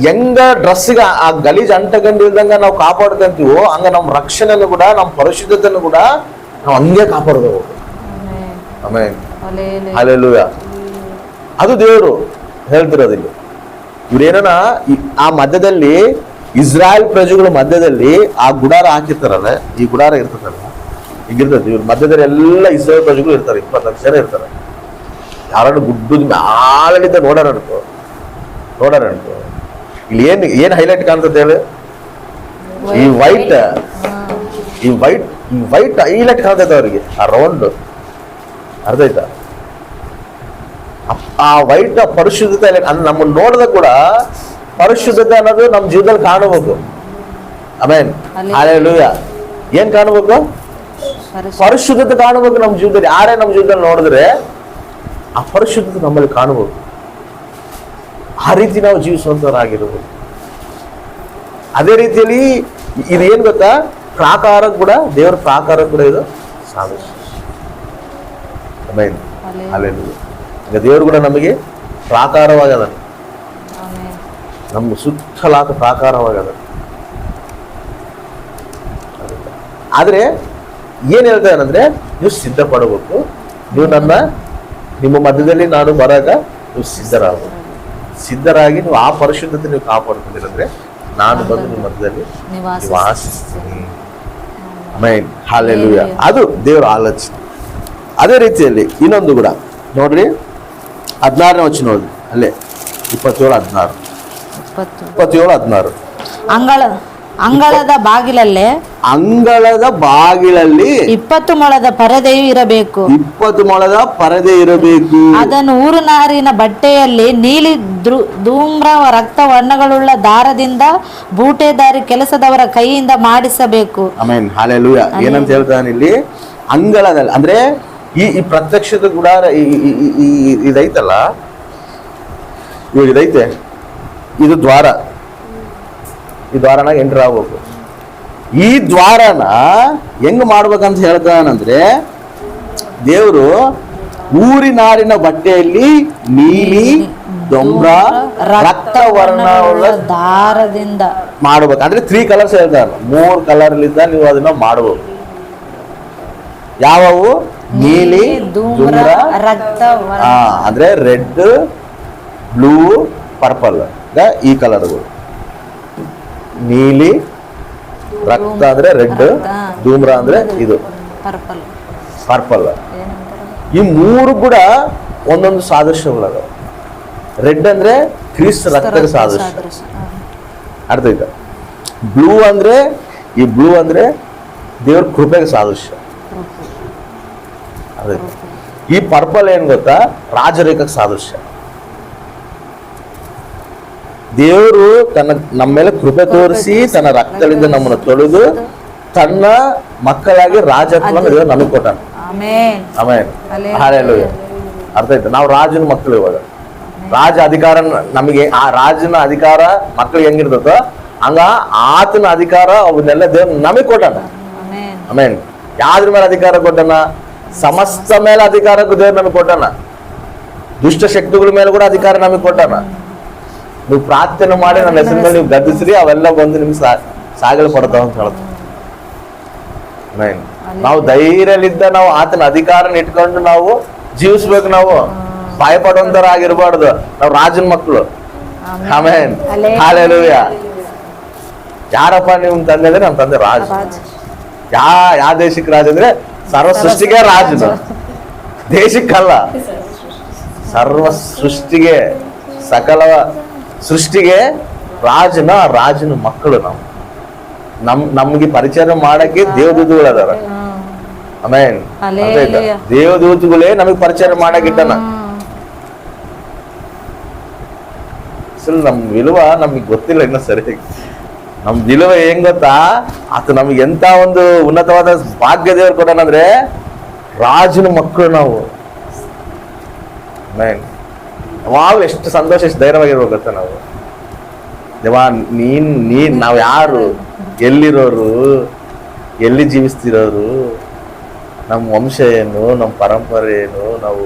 ಹೆಂಗ ಡ್ರೆಸ್ಗೆ ಆ ಗಲೀಜ್ ಅಂಟಕೊಂಡಿಲ್ದಂಗ ನಾವು ಕಾಪಾಡ್ಕೊಂತೀವೋ ಹಂಗ ನಮ್ಮ ರಕ್ಷಣೆಯನ್ನು ಕೂಡ, ನಮ್ಮ ಪರಿಶುದ್ಧತೆಯನ್ನು ಕೂಡ ನಾವು ಹಂಗೆ ಕಾಪಾಡ್ಕೋಬೇಕು. ಆಮೇಲೆ ಹಲ್ಲೆಲೂಯಾ. ಅದು ದೇವರು ಹೇಳ್ತಿರೋದಿಲ್ಲ. ಇವ್ರೇನ ಆ ಮಧ್ಯದಲ್ಲಿ ಇಸ್ರಾಯೇಲ್ ಪ್ರಜೆಗಳ ಮಧ್ಯದಲ್ಲಿ ಆ ಗುಡಾರ ಹಾಕಿರ್ತಾರಲ್ಲ, ಈ ಗುಡಾರ ಇರ್ತದಲ್ಲ, ಈಗಿರ್ತದೆ. ಇವ್ರ ಮಧ್ಯದಲ್ಲಿ ಎಲ್ಲ ಇಸ್ರಾಯೇಲ್ ಪ್ರಜೆಗಳು ಇರ್ತಾರೆ, 20 ಲಕ್ಷ ಜನ ಇರ್ತಾರೆ. ಯಾರು ಗುಡ್ಡದ ಮ್ಯಾಲಿಂದ ನೋಡಾರ ಅನ್ಕೋ, ಇಲ್ಲಿ ಏನ್ ಹೈಲೈಟ್ ಕಾಣ್ತದೆ ಹೇಳಿ, ಈ ವೈಟ್ ಹೈಲೈಟ್ ಕಾಣ್ತೈತೆ ಅವ್ರಿಗೆ, ಆ ರೌಂಡ್. ಅರ್ಥ ಆಯ್ತಾ? ಆ ವೈಟ್ ಪರಿಶುದ್ಧತೆ ನಮ್ಮನ್ನ ನೋಡಿದಾಗ ಕೂಡ ಪರಿಶುದ್ಧತೆ ಅನ್ನೋದು ನಮ್ಮ ಜೀವನದಲ್ಲಿ ಕಾಣಬೇಕು. ಆಮೇನ್ ಹಲ್ಲೆಲೂಯಾ. ಏನ್ ಕಾಣಬೇಕು, ಪರಿಶುದ್ಧತೆ ಕಾಣಬೇಕು ನಮ್ಮ ಜೀವನದಲ್ಲಿ. ಯಾರೇ ನಮ್ಮ ಜೀವನದಲ್ಲಿ ನೋಡಿದ್ರೆ ಆ ಪರಿಶುದ್ಧತೆ ನಮ್ಮಲ್ಲಿ ಕಾಣಬೇಕು. ಆ ರೀತಿ ನಾವು ಜೀವಿಸುವಂತವರಾಗಿರ್ಬೋದು. ಅದೇ ರೀತಿಯಲ್ಲಿ ಇದು ಏನ್ ಗೊತ್ತಾ, ಪ್ರಾಕಾರ ಕೂಡ, ದೇವರ ಪ್ರಾಕಾರ ಕೂಡ ಇದು ಸಾದೃಶ್ಯ. ಆಮೇನ್ ಹಲ್ಲೆಲೂಯಾ. ಈಗ ದೇವರು ಕೂಡ ನಮಗೆ ಪ್ರಾಕಾರವಾಗದ, ನಮ್ಮ ಸುತ್ತಲಾದ ಪ್ರಾಕಾರವಾಗದ. ಆದ್ರೆ ಏನ್ ಹೇಳ್ತಾರಂದ್ರೆ, ನೀವು ಸಿದ್ಧಪಡಬೇಕು, ನೀವು ನಿಮ್ಮ ಮಧ್ಯದಲ್ಲಿ ನಾನು ಬರಾಗ ನೀವು ಸಿದ್ಧರಾಗಿ ನೀವು ಆ ಪರಿಶುದ್ಧತೆ ನೀವು ಕಾಪಾಡ್ಕೊಂಡಿರಂದ್ರೆ ನಾನು ಬಂದು ನಿಮ್ಮ ಮಧ್ಯದಲ್ಲಿ ನಿವಾಸಿಸ್ತೀನಿ. Amen, hallelujah. ಅದು ದೇವರ ಆಲೋಚನೆ. ಅದೇ ರೀತಿಯಲ್ಲಿ ಇನ್ನೊಂದು ಕೂಡ ನೋಡ್ರಿ, 16ನೇ ವಚನ ನೋಡ್ರಿ, ಅಲ್ಲೇ 27-16 ಅಂಗಳದ ಬಾಗಿಲಲ್ಲಿ 20 ಮೊಳದ ಪರದೆಯು ಇರಬೇಕು. 20 ಮೊಳದ ಪರದೆ ಇರಬೇಕು. ಅದನ್ನು ಊರುನಾರಿನ ಬಟ್ಟೆಯಲ್ಲಿ ನೀಲಿ ಧೂಮ್ರ ರಕ್ತ ವರ್ಣಗಳುಳ್ಳ ದಾರದಿಂದ ಬೂಟೆದಾರಿ ಕೆಲಸದವರ ಕೈಯಿಂದ ಮಾಡಿಸಬೇಕು. Amen, hallelujah. ಏನಂತ ಹೇಳ್ತಾನೆ ಇಲ್ಲಿ, ಅಂಗಳದಲ್ಲಿ ಅಂದ್ರೆ ಈ ಪ್ರತ್ಯಕ್ಷದ ಗುಡಾರ ಇದೈತಲ್ಲ, ಇವಾಗ ಇದೈತೆ, ಇದು ದ್ವಾರ. ಈ ದ್ವಾರನಾಗ ಎಂಟ್ರ್ ಆಗ್ಬೇಕು. ಈ ದ್ವಾರನ ಹೆಂಗ್ ಮಾಡ್ಬೇಕಂತ ಹೇಳ್ತಾನಂದ್ರೆ, ದೇವರು ಊರಿನಾರಿನ ಬಟ್ಟೆಯಲ್ಲಿ ನೀಲಿ ದೊಂಬ್ರ ರಕ್ತ ವರ್ಣವುಳ್ಳ ದಾರದಿಂದ ಮಾಡ್ಬೇಕು. ಅಂದ್ರೆ 3 ಕಲರ್ಸ್ ಹೇಳ್ತಾರ, 3 ಕಲರ್ಲಿಂದ ನೀವು ಅದನ್ನ ಮಾಡ್ಬೇಕು. ಯಾವವು? ನೀಲಿ, ಧೂಮ್ರ, ರಕ್ತ, ಅಂದ್ರೆ ರೆಡ್, ಬ್ಲೂ, ಪರ್ಪಲ್. ಈ ಕಲರ್ಗಳು, ನೀಲಿ, ರಕ್ತ ಅಂದ್ರೆ ರೆಡ್, ಧೂಮ್ರ ಅಂದ್ರೆ ಇದು ಪರ್ಪಲ್. ಈ 3 ಕೂಡ ಒಂದೊಂದು ಸಾದೃಶ್ಯಗಳದ. ರೆಡ್ ಅಂದ್ರೆ ಕ್ರಿಸ್ತ ರಕ್ತದ ಸಾದೃಶ್ಯ, ಅರ್ಥ ಆಯ್ತಾ? ಬ್ಲೂ ಅಂದ್ರೆ ದೇವ್ರ ಕೃಪೆಗೆ ಸಾದೃಶ್ಯ. ಅದೇ ಈ ಪರ್ಪಲ್ ಏನ್ ಗೊತ್ತಾ, ರಾಜರೇಖಕ್ಕೆ ಸಾದೃಶ್ಯ. ದೇವರು ನಮ್ಮ ಮೇಲೆ ಕೃಪೆ ತೋರಿಸಿ ತನ್ನ ರಕ್ತದಿಂದ ನಮ್ಮನ್ನು ತೊಳೆದು ತನ್ನ ಮಕ್ಕಳಾಗಿ ರಾಜತ್ವವನ್ನು ದೇವರು ನಮಗೆ ಕೊಟ್ಟಾನ. Amen, hallelujah. ಅರ್ಥ ಆಯ್ತಾ? ನಾವು ರಾಜನ ಮಕ್ಕಳು. ಇವಾಗ ರಾಜ ಅಧಿಕಾರ ನಮಗೆ, ಆ ರಾಜನ ಅಧಿಕಾರ ಮಕ್ಕಳಿಗೆ ಹೆಂಗಿರ್ತದೋ ಹಂಗ ಆತನ ಅಧಿಕಾರ ಅವನ್ನೆಲ್ಲ ದೇವ್ರು ನಮಗೆ ಕೊಟ್ಟಾನ. ಆಮೆನ್. ಯಾವ್ದ್ರ ಮೇಲೆ ಅಧಿಕಾರ ಕೊಟ್ಟಾನ? ಸಮಸ್ತ ಮೇಲೆ ಅಧಿಕಾರಕ್ಕೂ ದೇವ್ರು ನಮಗೆ ಕೊಟ್ಟಾನ. ದುಷ್ಟ ಶಕ್ತಿಗಳ ಮೇಲೆ ಕೂಡ ಅಧಿಕಾರ ನಮಗೆ ಕೊಟ್ಟಾನ. ನೀವು ಪ್ರಾರ್ಥನೆ ಮಾಡಿ ನನ್ನ ಹೆಸರಿನ ಮೇಲೆ ನೀವು ಗದ್ದಿಸ್ರಿ, ಅವೆಲ್ಲ ಬಂದು ನಿಮ್ಗೆ ಸಾಗಲು ಪಡ್ತಾವ ಅಂತ ಹೇಳ್ತಾರೆ. ನಾವು ಧೈರ್ಯಲಿದ್ದ ನಾವು ಆತನ ಅಧಿಕಾರನ ಇಟ್ಕೊಂಡು ನಾವು ಜೀವಿಸ್ಬೇಕು. ನಾವು ಭಯ ಪಡುವಂತರಾಗಿರ್ಬಾರ್ದು. ನಾವು ರಾಜನ ಮಕ್ಕಳು. Amen, hallelujah. ಯಾರಪ್ಪ ನಿಮ್ ತಂದೆ ಅಂದ್ರೆ ನಮ್ಮ ತಂದೆ ರಾಜ. ಯಾವ ದೇಶಕ್ಕೆ ರಾಜ ಅಂದ್ರೆ ಸರ್ವ ಸೃಷ್ಟಿಗೆ ರಾಜನು, ದೇಶಕ್ಕಲ್ಲ, ಸರ್ವ ಸೃಷ್ಟಿಗೆ, ಸಕಲ ಸೃಷ್ಟಿಗೆ ರಾಜನ ಮಕ್ಕಳು. ನಾವು ನಮ್ಗೆ ಪರಿಚಯ ಮಾಡಕ್ಕೆ ದೇವದೂತಗಳು ಅದಾರ. ಆಮೆನ್, ದೇವದೂತಗಳೇ ನಮಗ್ ಪರಿಚಯ ಮಾಡಕ್ ಇಟ್ಟನ. ನಮ್ ವಿలువ ನಮ್ಗೆ ಗೊತ್ತಿಲ್ಲ ಇನ್ನ ಸರಿಯಾಗಿ. ನಮ್ ವಿలువ ಹೆಂಗ್ ಗೊತ್ತಾ, ಆತ ನಮ್ಗೆ ಎಂತ ಒಂದು ಉನ್ನತವಾದ ಭಾಗ್ಯ ದೇವರು ಕೊಡೋಣಂದ್ರೆ ರಾಜನ ಮಕ್ಕಳು ನಾವು. ಯಾವಾಗ ಎಷ್ಟು ಸಂತೋಷ, ಎಷ್ಟು ಧೈರ್ಯವಾಗಿರ್ಬೇಕು ಗೊತ್ತಾ ನಾವು. ದೇವಾ ನೀನ್ ನಾವ್ ಯಾರು, ಎಲ್ಲಿರೋರು, ಎಲ್ಲಿ ಜೀವಿಸ್ತಿರೋರು, ನಮ್ಮ ವಂಶ ಏನು, ನಮ್ಮ ಪರಂಪರೆ ಏನು, ನಾವು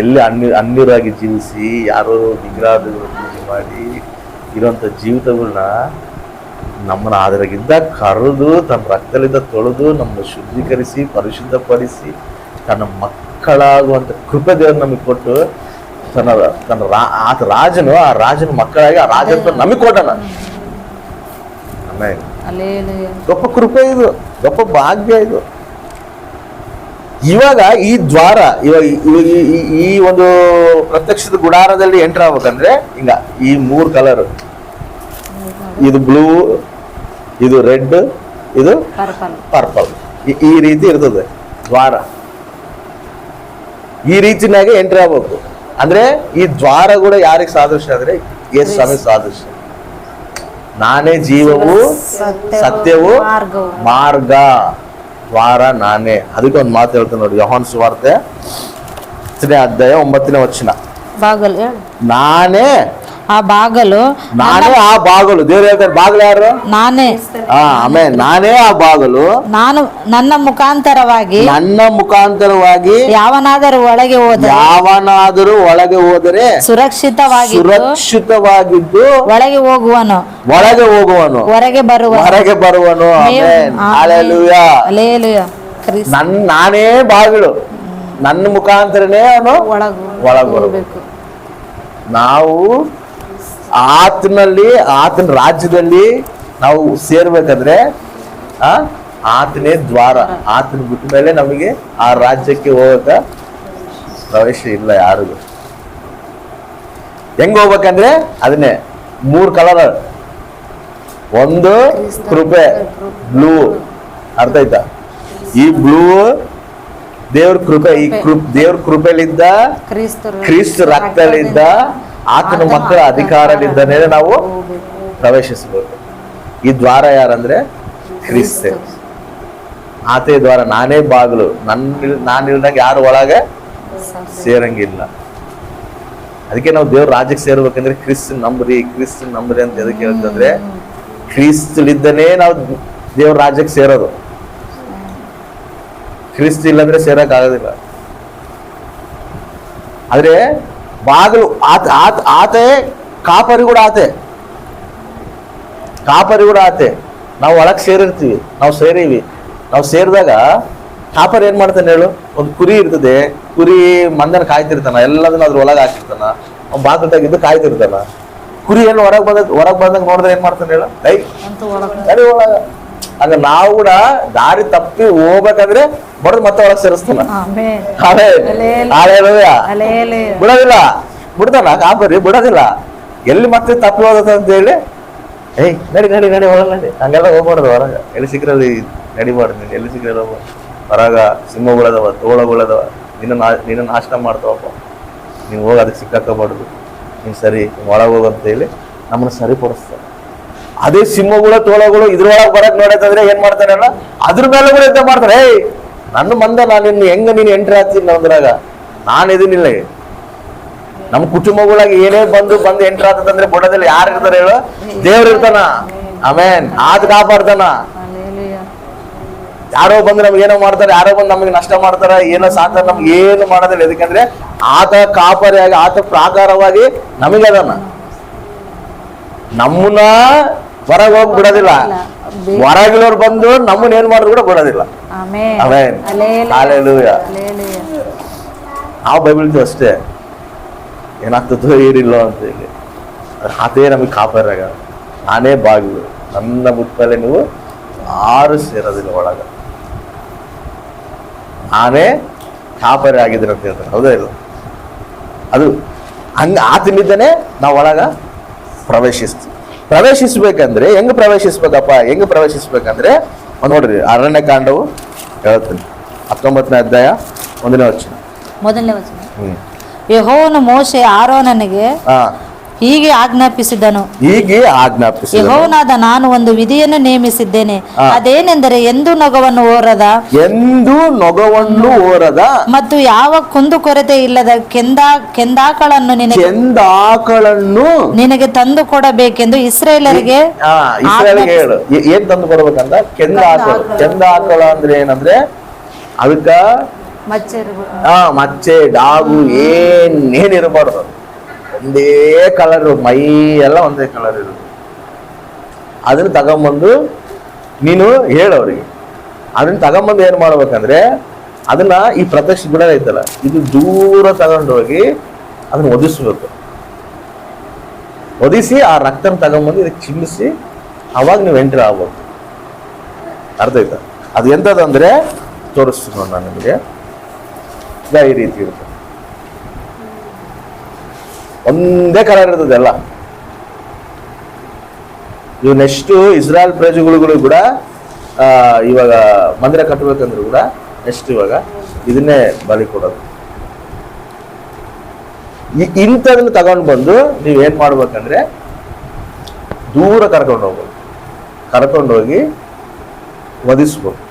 ಎಲ್ಲಿ ಅನ್ಯರಾಗಿ ಜೀವಿಸಿ ಯಾರೋ ವಿಗ್ರಹಗಳು ಪೂಜೆ ಮಾಡಿ ಇರೋಂಥ ಜೀವಿತಗಳನ್ನ ನಮ್ಮನ್ನ ಅದರಾಗಿದ್ದ ಕರೆದು ತನ್ನ ರಕ್ತದಿಂದ ತೊಳೆದು ನಮ್ಮನ್ನು ಶುದ್ಧೀಕರಿಸಿ ಪರಿಶುದ್ಧಪಡಿಸಿ ತನ್ನ ಮಕ್ಕಳಾಗುವಂಥ ಕೃಪೆ ದೇವರು ನಮಗೆ ಕೊಟ್ಟು ಆತ ರಾಜನು, ಆ ರಾಜನ ಮಕ್ಕಳಾಗಿ ಆ ರಾಜತ್ವ ನಮಗೆ ಕೊಟ್ಟನ. ಗొప్ప ಕೃಪೆ ಇದು, ಗొప్ప ಭಾಗ್ಯ ಇದು. ಇವಾಗ ಈ ದ್ವಾರ, ಇವಾಗ ಈ ಒಂದು ಪ್ರತ್ಯಕ್ಷದ ಗುಡಾರದಲ್ಲಿ ಎಂಟರ್ ಆಗ್ಬೇಕಂದ್ರೆ ಹಿಂಗ ಈ 3 ಕಲರ್, ಇದು ಬ್ಲೂ, ಇದು ರೆಡ್, ಇದು ಪರ್ಪಲ್, ಈ ರೀತಿ ಇರ್ತದೆ ದ್ವಾರ. ಈ ರೀತಿನಾಗೆ ಎಂಟ್ರಿ ಆಗ್ಬೇಕು. ಅಂದ್ರೆ ಈ ದ್ವಾರ ಕೂಡ ಯಾರಿಗೆ ಸಾದೃಶ್ಯ ಅಂದ್ರೆ ಯೇಸು ಸ್ವಾಮಿ ಸಾದೃಶ್ಯ. ನಾನೇ ಜೀವವು ಸತ್ಯವು ಮಾರ್ಗ, ದ್ವಾರ ನಾನೇ. ಅದಕ್ಕೆ ಒಂದು ಮಾತು ಹೇಳ್ತೇನೆ ನೋಡಿ, ಯೋಹಾನ ಸುವಾರ್ತೆ 10ನೇ ಅಧ್ಯಾಯ 9ನೇ ವಚನ. ನಾನೇ ಆ ಬಾಗಲು ನಾನೇ ಆ ಬಾಗಲು. ದೇವ್ರು ಹೇಳ್ತಾರೆ ಬಾಗಲು ಯಾರು? ನಾನೇ. ಆಮೇಲೆ ನಾನೇ ಆ ಬಾಗಲು. ನನ್ನ ಮುಖಾಂತರವಾಗಿ ಯಾವನಾದರೂ ಒಳಗೆ ಹೋದರೆ ಸುರಕ್ಷಿತವಾಗಿದ್ದು ಒಳಗೆ ಹೋಗುವನು ಹೊರಗೆ ಬರುವನು. ಆಮೆನ್. ಹಲ್ಲೆಲೂಯಾ. ಹಲ್ಲೆಲೂಯಾ. ನಾನೇ ಬಾಗಿಲು, ನನ್ನ ಮುಖಾಂತರನೇ ಅವನು ಒಳಗೆ ಬರಬೇಕು. ನಾವು ಆತನ ರಾಜ್ಯದಲ್ಲಿ ನಾವು ಸೇರ್ಬೇಕಾದ್ರೆ ಆತನೇ ದ್ವಾರ. ಆತನ ಬಿಟ್ಟ ಮೇಲೆ ನಮಗೆ ಆ ರಾಜ್ಯಕ್ಕೆ ಹೋಗಕ ಪ್ರವೇಶ ಇಲ್ಲ ಯಾರಿಗೂ. ಹೆಂಗ್ ಹೋಗ್ಬೇಕಂದ್ರೆ ಅದನ್ನೇ 3 ಕಲರ್. ಒಂದು ಕೃಪೆ, ಬ್ಲೂ. ಅರ್ಥ ಆಯ್ತಾ? ಈ ಬ್ಲೂ ದೇವ್ರ ಕೃಪೆ. ಈ ದೇವ್ರ ಕೃಪೆಲಿದ್ದ, ಕ್ರಿಸ್ತ ರಕ್ತಲಿದ್ದ, ಆತನ ಮಕ್ಕಳ ಅಧಿಕಾರದಿಂದನೇ ನಾವು ಪ್ರವೇಶಿಸಬೇಕು. ಈ ದ್ವಾರ ಯಾರಂದ್ರೆ ಕ್ರಿಸ್ತ. ಆತೇ ದ್ವಾರ. ನಾನೇ ಬಾಗಿಲು. ನಾನಿಲ್ದಂಗೆ ಯಾರು ಒಳಗೆ ಸೇರಂಗಿಲ್ಲ. ಅದಕ್ಕೆ ನಾವು ದೇವ್ರ ರಾಜ್ಯಕ್ಕೆ ಸೇರ್ಬೇಕಂದ್ರೆ ಕ್ರಿಸ್ತನ್ ನಂಬ್ರಿ ಅಂತ ಎದಕ್ಕೆ ಹೇಳ್ತಂದ್ರೆ ಕ್ರಿಸ್ತಲಿದ್ದನೇ ನಾವು ದೇವ್ರ ರಾಜ್ಯಕ್ಕೆ ಸೇರೋದು. ಕ್ರಿಸ್ತ ಇಲ್ಲಂದ್ರೆ ಸೇರಕ್ ಆಗೋದಿಲ್ಲ. ಆದ್ರೆ ಬಾಗಿಲು ಆತೆ ಕಾಪರಿ ಕೂಡ ಆತೆ. ನಾವು ಒಳಗ್ ಸೇರಿರ್ತೀವಿ, ನಾವು ಸೇರಿದಾಗ ಕಾಪರಿ ಏನ್ ಮಾಡ್ತಾನೆ ಹೇಳು? ಒಂದು ಕುರಿ ಇರ್ತದೆ, ಕುರಿ ಮಂದನ ಕಾಯ್ತಿರ್ತಾನ, ಎಲ್ಲದನ್ನ ಅದ್ರ ಒಳಗೆ ಹಾಕಿರ್ತಾನ, ಅವ್ನು ಬಾಗಿಲ್ದಾಗಿದ್ದು ಕಾಯ್ತಿರ್ತಾನ. ಕುರಿ ಏನು ಹೊರಗ್ ಬಂದಾಗ ನೋಡಿದ್ರೆ ಏನ್ ಮಾಡ್ತಾನೆ ಹೇಳು? ನಡಿ ಒಳಗ. ಹಂಗ ನಾವು ಕೂಡ ದಾರಿ ತಪ್ಪಿ ಹೋಗ್ಬೇಕಂದ್ರೆ ಬಡದ್ ಮತ್ತೆ ಒಳಗ್ ಸೇರಿಸ್ತಾನ. ಬಿಡ್ತಾನ ಕಾಪರಿ, ಬಿಡೋದಿಲ್ಲ. ಎಲ್ಲಿ ಮತ್ತೆ ತಪ್ಪಿ ಹೋದ ಅಂತ ಹೇಳಿ ನಡಿ ಒಳಗ ನಡಿ. ಹಂಗೆಲ್ಲ ಹೋಗ್ಬಾರ್ದು ಹೊರಗ. ಎಲ್ಲಿ ಸಿಕ್ಕರಲ್ಲಿ ನಡಿಬಾರ್ದು. ನೀನು ಎಲ್ಲಿ ಸಿಕ್ಕಲ್ಲ ಹೊರಗ ಸಿಂಹಗಳದವ, ತೋಳಗಳದವ, ನಿನ್ನ ನಾಶ ಮಾಡ್ತಾವಪ್ಪ. ನೀವು ಹೋಗಿ ಅದಕ್ಕೆ ಸಿಕ್ಕಾಕಬಾರ್ದು. ನೀನು ಸರಿ ಒಳಗೆ ಹೋಗಂತ ಹೇಳಿ ನಮ್ಮನ್ನ ಸರಿಪಡಿಸ್ತಾರೆ. ಅದೇ ಸಿಂಹಗಳು ತೋಳಗಳು ಇದ್ರೊಳಗೆ ಬರಕ್ ನೋಡತ್ತಂದ್ರೆ ಏನ್ ಮಾಡ್ತಾರಲ್ಲ, ಅದ್ರ ಮೇಲೆ ಕೂಡ ಯುದ್ಧ ಮಾಡ್ತಾರೆ. ನನ್ನ ಮಂದ ನಾನು ನೀನು ಎಂಟ್ರಿ ಆಗ್ತೀನಿ ಅಂದ್ರಾಗ ನಾನು ಇದೀನಿಲ್ಲ. ನಮ್ಮ ಕುಟುಂಬಗಳಾಗಿ ಏನೇ ಬಂದು ಎಂಟ್ರಿ ಆಗ್ತದಂದ್ರೆ ಬಿಡೋದಿಲ್ಲ. ಯಾರು ಇರ್ತಾರೆ ಹೇಳು? ದೇವ್ರು ಇರ್ತಾನ. ಆಮೇನ್. ಆತ ಕಾಪಾಡ್ತಾನ. ಯಾರೋ ಬಂದು ನಮ್ಗೆ ಏನೋ ಮಾಡ್ತಾರೆ, ಯಾರೋ ಬಂದು ನಮಗೆ ನಷ್ಟ ಮಾಡ್ತಾರ, ಏನೋ ಸಾಕ್ತಾರೆ, ನಮ್ಗೆ ಏನು ಮಾಡೋದಿಲ್ಲ. ಯಾಕಂದ್ರೆ ಆತ ಕಾಪರಿಯಾಗಿ, ಆತ ಪ್ರಾಕಾರವಾಗಿ ನಮಗೆ ಅದನ್ನ ನಮ್ಮನ್ನ ಹೊರಗೆ ಹೋಗಿ ಬಿಡೋದಿಲ್ಲ. ಹೊರಗಿನವ್ರು ಬಂದು ನಮ್ಮನ್ನ ಏನ್ ಮಾಡಿದ್ರು ಕೂಡ ಬಿಡೋದಿಲ್ಲ. ಆಮೆನ್. ಹಲ್ಲೆಲೂಯಾ. ನಾವು ಬೈಬಲ್ ಅಷ್ಟೇ, ಏನಾಗ್ತದೋ ಏನಿಲ್ಲ ಅಂತ ಹೇಳಿ ಅದೇ ನಮಗೆ ಕಾಪಾರಾಗ. ನಾನೇ ಬಾಗಿಲು, ನನ್ನ ಮುಟ್ಟಲೆ ನೀವು ಯಾರು ಸೇರೋದಿಲ್ಲ ಒಳಗ. ನಾನೇ ಕಾಪರಿ ಆಗಿದ್ರೆ ಅಂತ ಹೇಳ್ತಾರೆ. ಹೌದಾ ಇಲ್ಲ? ಅದು ಹಂಗ ಆತನಿದ್ದಾನೆ ನಾವು ಒಳಗ ಪ್ರವೇಶಿಸ್ಬೇಕಂದ್ರೆ ಹೆಂಗ್ ಪ್ರವೇಶಿಸ್ಬೇಕಂದ್ರೆ ನೋಡ್ರಿ, ಅರಣ್ಯಕಾಂಡವು ಹೇಳ್ತೀನಿ 19ನೇ ಅಧ್ಯಾಯ 1ನೇ ವಚನ. ಯೆಹೋವನು ಮೋಶೆ ಆರೋನನಿಗೆ ಹೀಗೆ ಆಜ್ಞಾಪಿಸಿದನು. ಯೆಹೋವನಾದ ನಾನು ಒಂದು ವಿಧಿಯನ್ನು ನೇಮಿಸಿದ್ದೇನೆ. ಅದೇನೆಂದರೆ ಎಂದು ನೊಗವನ್ನು ಓರದ ಮತ್ತು ಯಾವ ಕುಂದುಕೊರತೆ ಇಲ್ಲದ ಕೆಂದಾಕಳನ್ನು ನಿನಗೆ ತಂದು ಕೊಡಬೇಕೆಂದು ಇಸ್ರಾಯೇಲರಿಗೆ ಹೇಳು. ಏನ್ ತಂದು ಕೊಡ್ಬೇಕಂತ? ಕೆಂದಾಕಳ ಅಂದ್ರೆ ಏನಂದ್ರೆ ಅದಕ್ಕ ಮಚ್ಚೆ ಡಾಗು ಏನಿರಬಾರ್ದು. ಒಂದೇ ಕಲರ್, ಮೈ ಎಲ್ಲ ಒಂದೇ ಕಲರ್ ಇರೋದು. ಅದನ್ನ ತಗೊಂಬಂದು ನೀನು ಹೇಳವ್ರಿಗೆ. ಅದನ್ನ ತಗೊಂಬಂದು ಏನ್ ಮಾಡ್ಬೇಕಂದ್ರೆ ಅದನ್ನ ಈ ಪ್ರತ್ಯಕ್ಷ ಗುಣ ಐತಲ್ಲ, ಇದು ದೂರ ತಗೊಂಡೋಗಿ ಅದನ್ನ ಒದಿಸ್ಬೇಕು. ಒದಿಸಿ ಆ ರಕ್ತನ ತಗೊಂಬಂದು ಇದಕ್ಕೆ ಚಿಮ್ಮಿಸಿ ಅವಾಗ ನೀವು ಎಂಟ್ರಿ ಆಗ್ಬೋದು. ಅರ್ಥ ಆಯ್ತಾ? ಅದು ಎಂತದಂದ್ರೆ ತೋರಿಸ್ತೀನಿ ನೋಡಿ ನಾನು ನಿಮಗೆ. ಈ ರೀತಿ ಇರುತ್ತೆ, ಒಂದೇ ಕಲರ್ ಇರ್ತದೆ ಎಲ್ಲ. ಇವು ನೆಕ್ಸ್ಟ್ ಇಸ್ರಾಯೇಲ್ ಪ್ರಜೆಗಳು ಕೂಡ ಇವಾಗ ಮಂದಿರ ಕಟ್ಟಬೇಕಂದ್ರು ಕೂಡ ನೆಕ್ಸ್ಟ್ ಇವಾಗ ಇದನ್ನೇ ಬಲಿ ಕೊಡೋದು. ಇಂಥದನ್ನ ತಗೊಂಡು ಬಂದು ನೀವೇನ್ ಮಾಡ್ಬೇಕಂದ್ರೆ ದೂರ ಕರ್ಕೊಂಡೋಗಿ ವಧಿಸ್ಬೇಕು.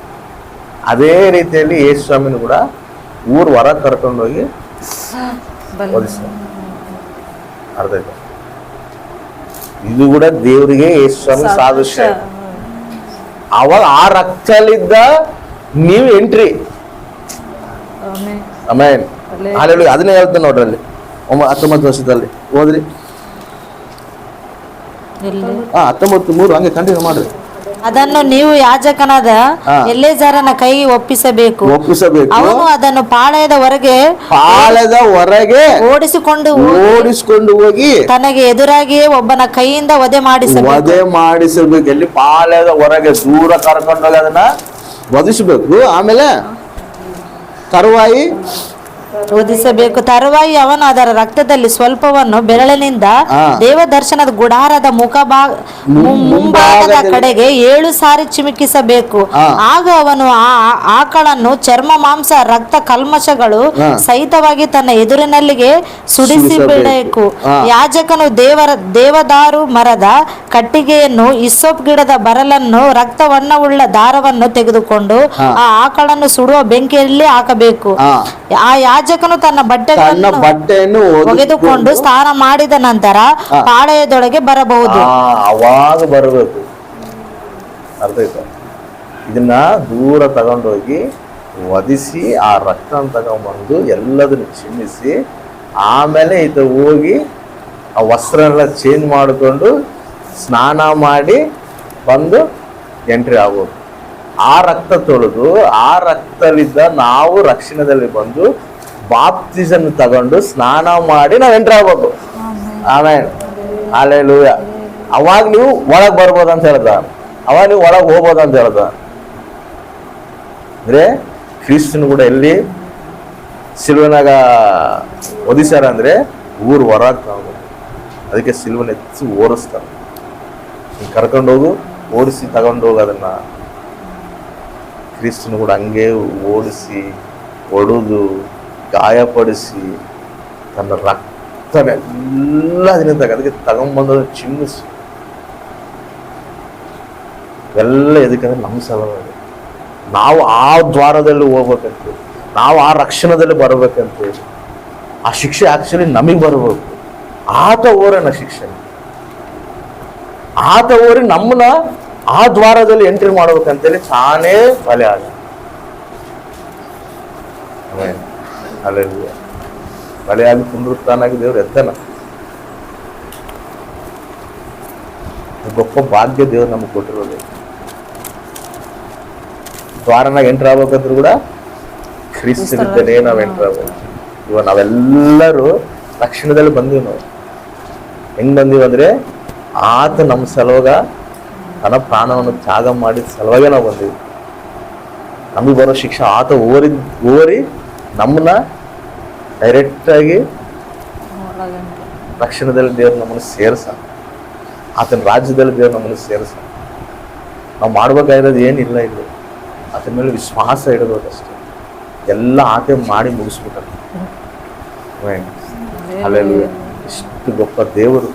ಅದೇ ರೀತಿಯಲ್ಲಿ ಯೇಸು ಸ್ವಾಮಿನೂ ಕೂಡ ಊರ್ ಹೊರಗೆ ಕರ್ಕೊಂಡೋಗಿ ವಧಿಸ್ಬೇಕು. ಅರ್ಥ ಆಯ್ತಾ? ಇದು ಕೂಡ ದೇವರಿಗೆ ಯೇಸುಸ್ವಾಮಿ ಸಾದೃಶ್ಯ. ಅವಾಗ ಆ ರಕ್ತಲಿದ್ದ ನೀವು ಎಂಟ್ರಿ. ಆಮೇಲೆ ಅಲ್ಲಿ ಅದನ್ನೇ ಹೇಳ್ತಾನೆ ನೋಡ್ರಿ, ಅಲ್ಲಿ 19 ವರ್ಷದಲ್ಲಿ ಹೋದ್ರಿ. 19:3 ಹಂಗೆ ಕಂಟಿನ್ಯೂ ಮಾಡ್ರಿ. ಅದನ್ನು ನೀವು ಯಾಜಕನಾದ ಎಲೆಯಾಜರನ ಕೈಗೆ ಒಪ್ಪಿಸಬೇಕು. ಅವನು ಅದನ್ನು ಪಾಳೆಯದ ಹೊರಗೆ ಓಡಿಸಿಕೊಂಡು ಹೋಗಿ ತನಗೆ ಎದುರಾಗಿಯೇ ಒಬ್ಬನ ಕೈಯಿಂದ ವಧೆ ಮಾಡಿಸಬೇಕು. ಎಲ್ಲಿ ಪಾಳೆಯದ ಹೊರಗೆ ದೂರ ಕರ್ಕೊಂಡೋಗಿ ಅದನ್ನ ವಧಿಸಬೇಕು. ಆಮೇಲೆ ವಧಿಸಬೇಕು. ತರುವಾಯಿ ಅವನು ಅದರ ರಕ್ತದಲ್ಲಿ ಸ್ವಲ್ಪವನ್ನು ಬೆರಳಿನಿಂದ ದೇವದರ್ಶನದ ಗುಡಾರದ ಮುಂಭಾಗದ ಕಡೆಗೆ 7 ಸಾರಿ ಚಿಮುಕಿಸಬೇಕು. ಆಗ ಅವನು ಆ ಆಕಳನ್ನು ಚರ್ಮ, ಮಾಂಸ, ರಕ್ತ, ಕಲ್ಮಶಗಳು ಸಹಿತವಾಗಿ ತನ್ನ ಎದುರಿನಲ್ಲಿಗೆ ಸುಡಿಸಿಬಿಡಬೇಕು. ಯಾಜಕನು ದೇವದಾರು ಮರದ ಕಟ್ಟಿಗೆಯನ್ನು, ಹಿಸ್ಸೋಪ್ ಗಿಡದ ಬರಲನ್ನು, ರಕ್ತವಣ್ಣವುಳ್ಳ ದಾರವನ್ನು ತೆಗೆದುಕೊಂಡು ಆ ಆಕಳನ್ನು ಸುಡುವ ಬೆಂಕಿಯಲ್ಲಿ ಹಾಕಬೇಕು. ಆ ಯಾಜಕನು ತನ್ನ ಬಟ್ಟೆಯನ್ನು ಒಗೆದುಕೊಂಡು ಸ್ನಾನ ಮಾಡಿದ ನಂತರ ಪಾಳೆಯದೊಳಗೆ ಬರಬಹುದು. ಅವಾಗ ಬರಬೇಕು. ಅರ್ಥ ಆಯ್ತಾ? ಇದನ್ನ ದೂರ ತಗೊಂಡೋಗಿ ವಧಿಸಿ ಆ ರಕ್ತ ತಗೊಂಡ್ಬಂದು ಎಲ್ಲದನ್ನು ಚಿಮ್ಮಿಸಿ ಆಮೇಲೆ ಇದು ಹೋಗಿ ಆ ವಸ್ತ್ರ ಎಲ್ಲ ಚೇಂಜ್ ಮಾಡಿಕೊಂಡು ಸ್ನಾನ ಮಾಡಿ ಬಂದು ಎಂಟ್ರಿ ಆಗ್ಬೋದು. ಆ ರಕ್ತ ತೊಳೆದು ಆ ರಕ್ತಲಿದ್ದ ನಾವು ರಕ್ಷಣೆದಲ್ಲಿ ಬಂದು ಬಾಪ್ತಿಸಮ್ ತಗೊಂಡು ಸ್ನಾನ ಮಾಡಿ ನಾವು ಎಂಟ್ರಿ ಆಗ್ಬೇಕು. ಆಮೇಲೆ ಹಲ್ಲೆಲೂಯ. ಅವಾಗ ನೀವು ಒಳಗೆ ಬರ್ಬೋದಂತ ಹೇಳ್ದ, ಅವಾಗ ನೀವು ಒಳಗೆ ಹೋಗ್ಬೋದಂತ ಹೇಳ್ದ. ಅಂದ್ರೆ ಕ್ರಿಸ್ತನು ಕೂಡ ಎಲ್ಲಿ ಸಿಲ್ವನಾಗ ಒದಿಸ್ಯಾರ ಅಂದ್ರೆ ಊರು ಹೊರಗೆ ತಗೋಬೇಕು. ಅದಕ್ಕೆ ಸಿಲ್ವನ ಎತ್ತಿ ಓಡಿಸ್ತಾರೆ. ಕರ್ಕೊಂಡೋಗು ಓಡಿಸಿ ತಗೊಂಡೋಗು. ಅದನ್ನ ಕ್ರಿಸ್ತನು ಕೂಡ ಹಂಗೆ ಓಡಿಸಿ ಹೊಡೆದು ಗಾಯಪಡಿಸಿ ತನ್ನ ರಕ್ತನೆಲ್ಲ ಅದನ್ನ ಅದಕ್ಕೆ ತಗೊಂಡ್ಬಂದು ಚಿಮ್ಮಿಸಿ ಎಲ್ಲ ಎದಕ್ಕಂದ್ರೆ ನಮ್ಮ ಸಲುವಾಗಿ ನಾವು ಆ ದ್ವಾರದಲ್ಲಿ ಹೋಗ್ಬೇಕಂತ, ನಾವು ಆ ರಕ್ಷಣದಲ್ಲಿ ಬರ್ಬೇಕಂತ. ಆ ಶಿಕ್ಷೆ ಆಕ್ಚುಲಿ ನಮಗೆ ಬರ್ಬೇಕು. ಆತ ಓರನ ಶಿಕ್ಷೆ, ಆತ ಓರಿ ನಮ್ಮನ್ನ ಆ ದ್ವಾರದಲ್ಲಿ ಎಂಟ್ರಿ ಮಾಡ್ಬೇಕಂತೇಳಿ ತಾನೇ ಬಲೆ ಆಗ. ಅಲ್ಲೆಲ್ಲ ಬಲೆಯಾಗಿ ಪುನರುತ್ಥಾನಾಗಿ ದೇವ್ರು ಎದ್ದನ. ಗొప్ప ಭಾಗ್ಯ ದೇವ್ರು ನಮಗೆ ಕೊಟ್ಟಿರೋದು. ದ್ವಾರನಾಗ ಎಂಟ್ರ್ ಆಗ್ಬೇಕಂದ್ರೂ ಕೂಡ ಕ್ರಿಸ್ತನಿಂದಲೇ ನಾವು ಎಂಟ್ರ್ ಆಗ್ಬೇಕು. ಇವಾಗ ನಾವೆಲ್ಲರೂ ರಕ್ಷಣದಲ್ಲಿ ಬಂದೀವಿ. ನಾವು ಹೆಂಗ್ ಬಂದೀವಿ ಅಂದ್ರೆ ಆತ ನಮ್ಮ ಸಲುವಾಗ ತನ್ನ ಪ್ರಾಣವನ್ನು ತ್ಯಾಗ ಮಾಡಿದ ಸಲುವಾಗೆ ನಾವು ಬಂದೀವಿ. ನಮಗೆ ಬರೋ ಶಿಕ್ಷೆ ಆತ ಓರಿ ನಮ್ಮನ್ನ ಡೈರೆಕ್ಟಾಗಿ ರಕ್ಷಣದಲ್ಲಿ ದೇವ್ರು ನಮ್ಮನ್ನು ಸೇರಿಸ, ಆತನ ರಾಜ್ಯದಲ್ಲಿ ದೇವ್ರು ನಮ್ಮನ್ನು ಸೇರಿಸ. ನಾವು ಮಾಡ್ಬೇಕಾಗಿರೋದು ಏನಿಲ್ಲ. ಇಲ್ಲಿ ಆತನ ಮೇಲೆ ವಿಶ್ವಾಸ ಇಡಬೇಕಷ್ಟೆ. ಎಲ್ಲ ಆತ ಮಾಡಿ ಮುಗಿಸ್ಬಿಟ್ಟ. ಹಲ್ಲೆಲೂಯಾ. ಇಷ್ಟು ಗొప్ప ದೇವರು.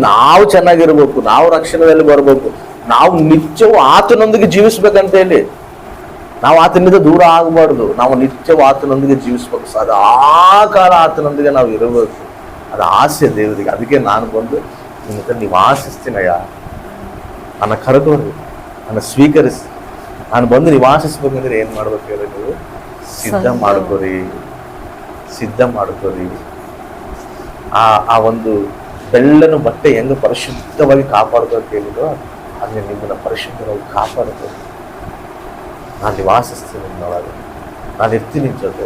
ನಾವು ಚೆನ್ನಾಗಿರ್ಬೇಕು, ನಾವು ರಕ್ಷಣೆಯಲ್ಲಿ ಬರ್ಬೇಕು, ನಾವು ನಿತ್ಯವೂ ಆತನೊಂದಿಗೆ ಜೀವಿಸ್ಬೇಕಂತ ಹೇಳಿ ನಾವು ಆತನಿಂದ ದೂರ ಆಗಬಾರ್ದು. ನಾವು ನಿತ್ಯವೂ ಆತನೊಂದಿಗೆ ಜೀವಿಸ್ಬೇಕು. ಸದಾ ಕಾಲ ಆತನೊಂದಿಗೆ ನಾವು ಇರಬೇಕು. ಅದು ಆಸೆ ದೇವರಿಗೆ. ಅದಕ್ಕೆ ನಾನು ಬಂದು ನಿಮ್ಮ ಹತ್ರ ನಿವಾಸಿಸ್ತೀನಯ್ಯ, ನನ್ನ ಕರೆದೋರಿ, ನನ್ನ ಸ್ವೀಕರಿಸಿ, ನಾನು ಬಂದು ನಿವಾಸಿಸ್ಬೇಕಂದ್ರೆ ಏನು ಮಾಡ್ಬೇಕು ಹೇಳಿ, ನೀವು ಸಿದ್ಧ ಮಾಡ್ಕೋರಿ. ಆ ಒಂದು ಬೆಳ್ಳನ ಬಟ್ಟೆ ಹೆಂಗೆ ಪರಿಶುದ್ಧವಾಗಿ ಕಾಪಾಡ್ಬೇಕು ಹೇಳಿದ್ರು, ಅದನ್ನ ನಿಮ್ಮನ್ನ ಪರಿಶುದ್ಧವಾಗಿ ಕಾಪಾಡ್ಬೇಕು. ನಾನು ನಿವಾಸಿಸ್ತೀನಿ ನಿನ್ನೊಳಗೆ, ನಾನು ಇರ್ತೀನಿ ನಿನ್ನ ಜೊತೆ.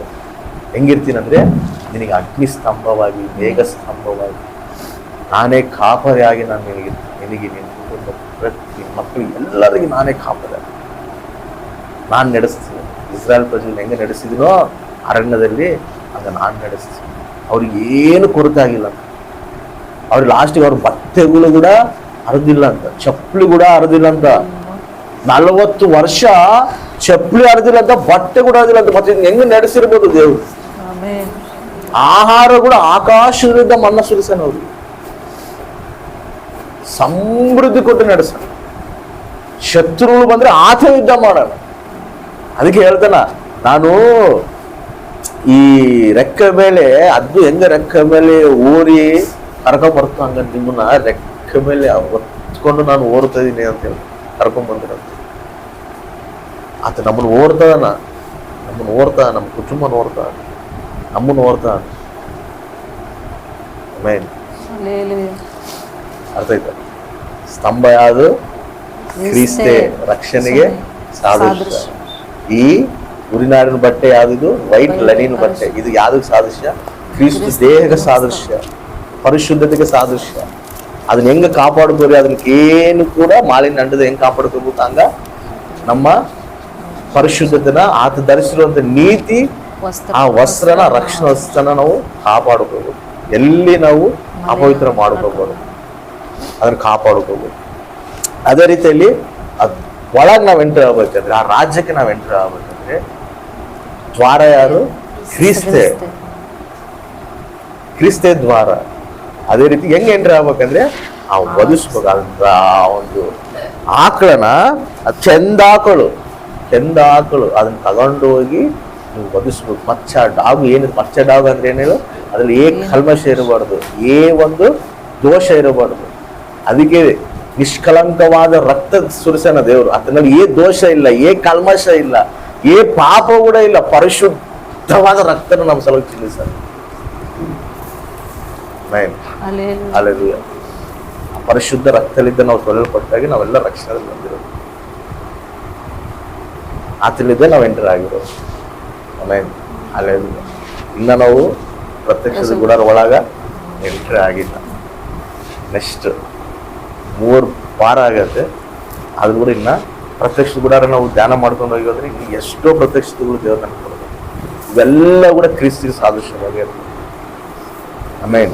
ಹೆಂಗಿರ್ತೀನಂದ್ರೆ ನಿನಗೆ ಅಗ್ನಿ ಸ್ತಂಭವಾಗಿ, ಮೇಘ ಸ್ತಂಭವಾಗಿ, ನಾನೇ ಕಾಪರಿಯಾಗಿ ನಾನು ನಿನಗೆ ನಿನ್ನ ಕುಟುಂಬ ಪ್ರತಿ ಮಕ್ಕಳಿಗೆ ಎಲ್ಲರಿಗೂ ನಾನೇ ಕಾಪರಿ ನಾನು ನಡೆಸ್ತೀನಿ. ಇಸ್ರಾಯೇಲ್ ಪ್ರಜೆಗಳನ್ನ ಹೆಂಗೆ ನಡೆಸಿದನೋ ಅರಣ್ಯದಲ್ಲಿ ಹಂಗೆ ನಾನು ನಡೆಸ್ತೀನಿ. ಅವ್ರಿಗೆ ಏನು ಕೊರತೆ ಆಗಿಲ್ಲ. ಅವ್ರಿಗೆ ಲಾಸ್ಟಿಗೆ ಅವ್ರ ಬಟ್ಟೆಗಳು ಕೂಡ ಹರಿದಿಲ್ಲ ಅಂತ, ಚಪ್ಪಲಿ ಕೂಡ ಹರಿದಿಲ್ಲ ಅಂತ. 40 ವರ್ಷ ಚಪ್ಪಲಿ ಹರಿದಿಲ್ಲ ಅಂತ, ಬಟ್ಟೆ ಕೂಡ ಹರಿದಿಲ್ಲ ಅಂತ. ಮತ್ತೆ ಹೆಂಗೆ ನಡೆಸಿರ್ಬೋದು ದೇವ್ರು. ಆಹಾರ ಕೂಡ ಆಕಾಶದಿಂದ ಮನ್ನ ಸುರಿಸನ, ಅವ್ರಿಗೆ ಸಮೃದ್ಧಿ ಕೊಟ್ಟು ನಡೆಸ. ಶತ್ರುಗಳು ಬಂದ್ರೆ ಆತ ಯುದ್ಧ ಮಾಡೋಣ. ಅದಕ್ಕೆ ಹೇಳ್ತಾನ, ನಾನು ಈ ರೆಕ್ಕ ಮೇಲೆ ಅದು ಹೆಂಗ ರೆಕ್ಕ ಮೇಲೆ ಓರಿ ಕರ್ಕೊಂಬರ್ತು ಹಂಗ ನಿಮ್ಮನ್ನ ರೆಕ್ಕ ಮೇಲೆ ಹೊತ್ಕೊಂಡು ನಾನು ಓಡ್ತಾ ಇದೀನಿ ಅಂತೇಳಿ ಕರ್ಕೊಂಡ್ಬಂದಿರಂತೆ. ಆತ ನಮ್ಮನ್ನು ಓಡ್ತಾನ, ನಮ್ಮ ಕುಟುಂಬ ನೋಡ್ತಾನ, ನಮ್ಮನ್ನು ಓಡ್ತಾನ. ಆಮೇನ್. ಅರ್ಥ ಆಯ್ತಾ? ಸ್ತಂಭ ಯಾವುದು? ಕ್ರಿಸ್ತೆ ರಕ್ಷಣೆಗೆ ಸಾದೃಶ್ಯ. ಈ ಉರಿನಾಡಿನ ಬಟ್ಟೆ ಯಾವ್ದು? ವೈಟ್ ಲನಿನ್ ಬಟ್ಟೆ. ಇದು ಯಾವ್ದಕ್ಕೆ ಸಾದೃಶ್ಯ? ಕ್ರಿಸ್ತ ದೇಹಕ್ಕೆ ಸಾದೃಶ್ಯ, ಪರಿಶುದ್ಧತೆಗೆ ಸಾದೃಶ್ಯ. ಅದನ್ನ ಹೆಂಗ ಕಾಪಾಡ್ಕೋರಿ? ಅದನ್ನ ಏನು ಕೂಡ ಮಾಲಿನ್ಯ ಅಂಟದ ಹೆಂಗ್ ಕಾಪಾಡ್ಕೋಬೇಕು? ಹಂಗ ನಮ್ಮ ಪರಿಶುದ್ಧತೆನ ಆತ ಧರಿಸಿರುವಂತ ನೀತಿ, ಆ ವಸ್ತ್ರನ, ರಕ್ಷಣಾ ವಸ್ತ್ರನ ನಾವು ಕಾಪಾಡ್ಕೋಬೇಕು. ಎಲ್ಲಿ ನಾವು ಅಪವಿತ್ರ ಮಾಡ್ಕೋಬಹುದು, ಅದನ್ನ ಕಾಪಾಡ್ಕೋಬೇಕು. ಅದೇ ರೀತಿಯಲ್ಲಿ ಒಳಗೆ ನಾವು ಎಂಟ್ರಿ ಆಗ್ಬೇಕಂದ್ರೆ, ಆ ರಾಜ್ಯಕ್ಕೆ ನಾವು ಎಂಟ್ರಿ ಆಗ್ಬೇಕಂದ್ರೆ ದ್ವಾರ ಯಾರು? ಕ್ರಿಸ್ತೆ ದ್ವಾರ. ಅದೇ ರೀತಿ ಹೆಂಗ್ ಎಂಟ್ರಿ ಆಗ್ಬೇಕಂದ್ರೆ ಆ ವಧಿಸ್ಬೇಕಾದಂತ ಒಂದು ಆಕಳನ, ಚೆಂದ ಆಕಳು ಅದನ್ನ ತಗೊಂಡು ಹೋಗಿ ನೀವು ವಧಿಸ್ಬೇಕು. ಮಚ್ಚ ಡಾಗು ಏನಿದೆ? ಮಚ್ಚ ಡಾಗು ಅಂದ್ರೆ ಏನೇಳು? ಅದ್ರಲ್ಲಿ ಕಲ್ಮಶ ಇರಬಾರ್ದು, ಒಂದು ದೋಷ ಇರಬಾರ್ದು. ಅದಕ್ಕೆ ನಿಷ್ಕಲಂಕವಾದ ರಕ್ತ ಸುರಿಸನ ದೇವರು. ಅದರಲ್ಲಿ ದೋಷ ಇಲ್ಲ, ಕಲ್ಮಶ ಇಲ್ಲ, ಪಾಪ ಕೂಡ ಇಲ್ಲ. ಪರಿಶುದ್ಧವಾದ ರಕ್ತನ ನಮ್ಮ ಸಲುವಾಗಿ ಚಿಲ್ಲಿಸ್ತಾರೆ. ಹಲ್ಲೆಲೂಯಾ. ಪರಿಶುದ್ಧ ರಕ್ತಲಿದ್ದ ನಾವು ತೊಳೆಯಲ್ಪಟ್ಟಾಗಿ ನಾವೆಲ್ಲ ರಕ್ಷಣೆಯಲ್ಲಿ ಬಂದಿರೋದು, ಆತನಿದ್ದ ನಾವು ಎಂಟರ್ ಆಗಿರೋದು. ಆಮೇನ್. ಹಲ್ಲೆಲೂಯಾ. ಇನ್ನ ನಾವು ಪ್ರತ್ಯಕ್ಷದ ಗುಡಾರ ಒಳಗ ಎಂಟ್ರಿ ಆಗಿಲ್ಲ. ನೆಕ್ಸ್ಟ್ 3 ವಾರ ಆಗತ್ತೆ. ಆದ್ರೂ ಕೂಡ ಇನ್ನ ಪ್ರತ್ಯಕ್ಷ ಗುಡಾರ ನಾವು ಧ್ಯಾನ ಮಾಡ್ಕೊಂಡು ಹೋಗೋದ್ರೆ ಇನ್ನು ಎಷ್ಟೋ ಪ್ರತ್ಯಕ್ಷತೆಗಳು ದೇವರು ನಮ್ಗೆ ಕೊಡ್ಬೇಕು. ಇವೆಲ್ಲ ಕೂಡ ಕ್ರಿಸ್ತಿಗೆ ಸಾದೃಶ್ಯವಾಗಿ ಇರ್ತದೆ. ಆಮೇನ್.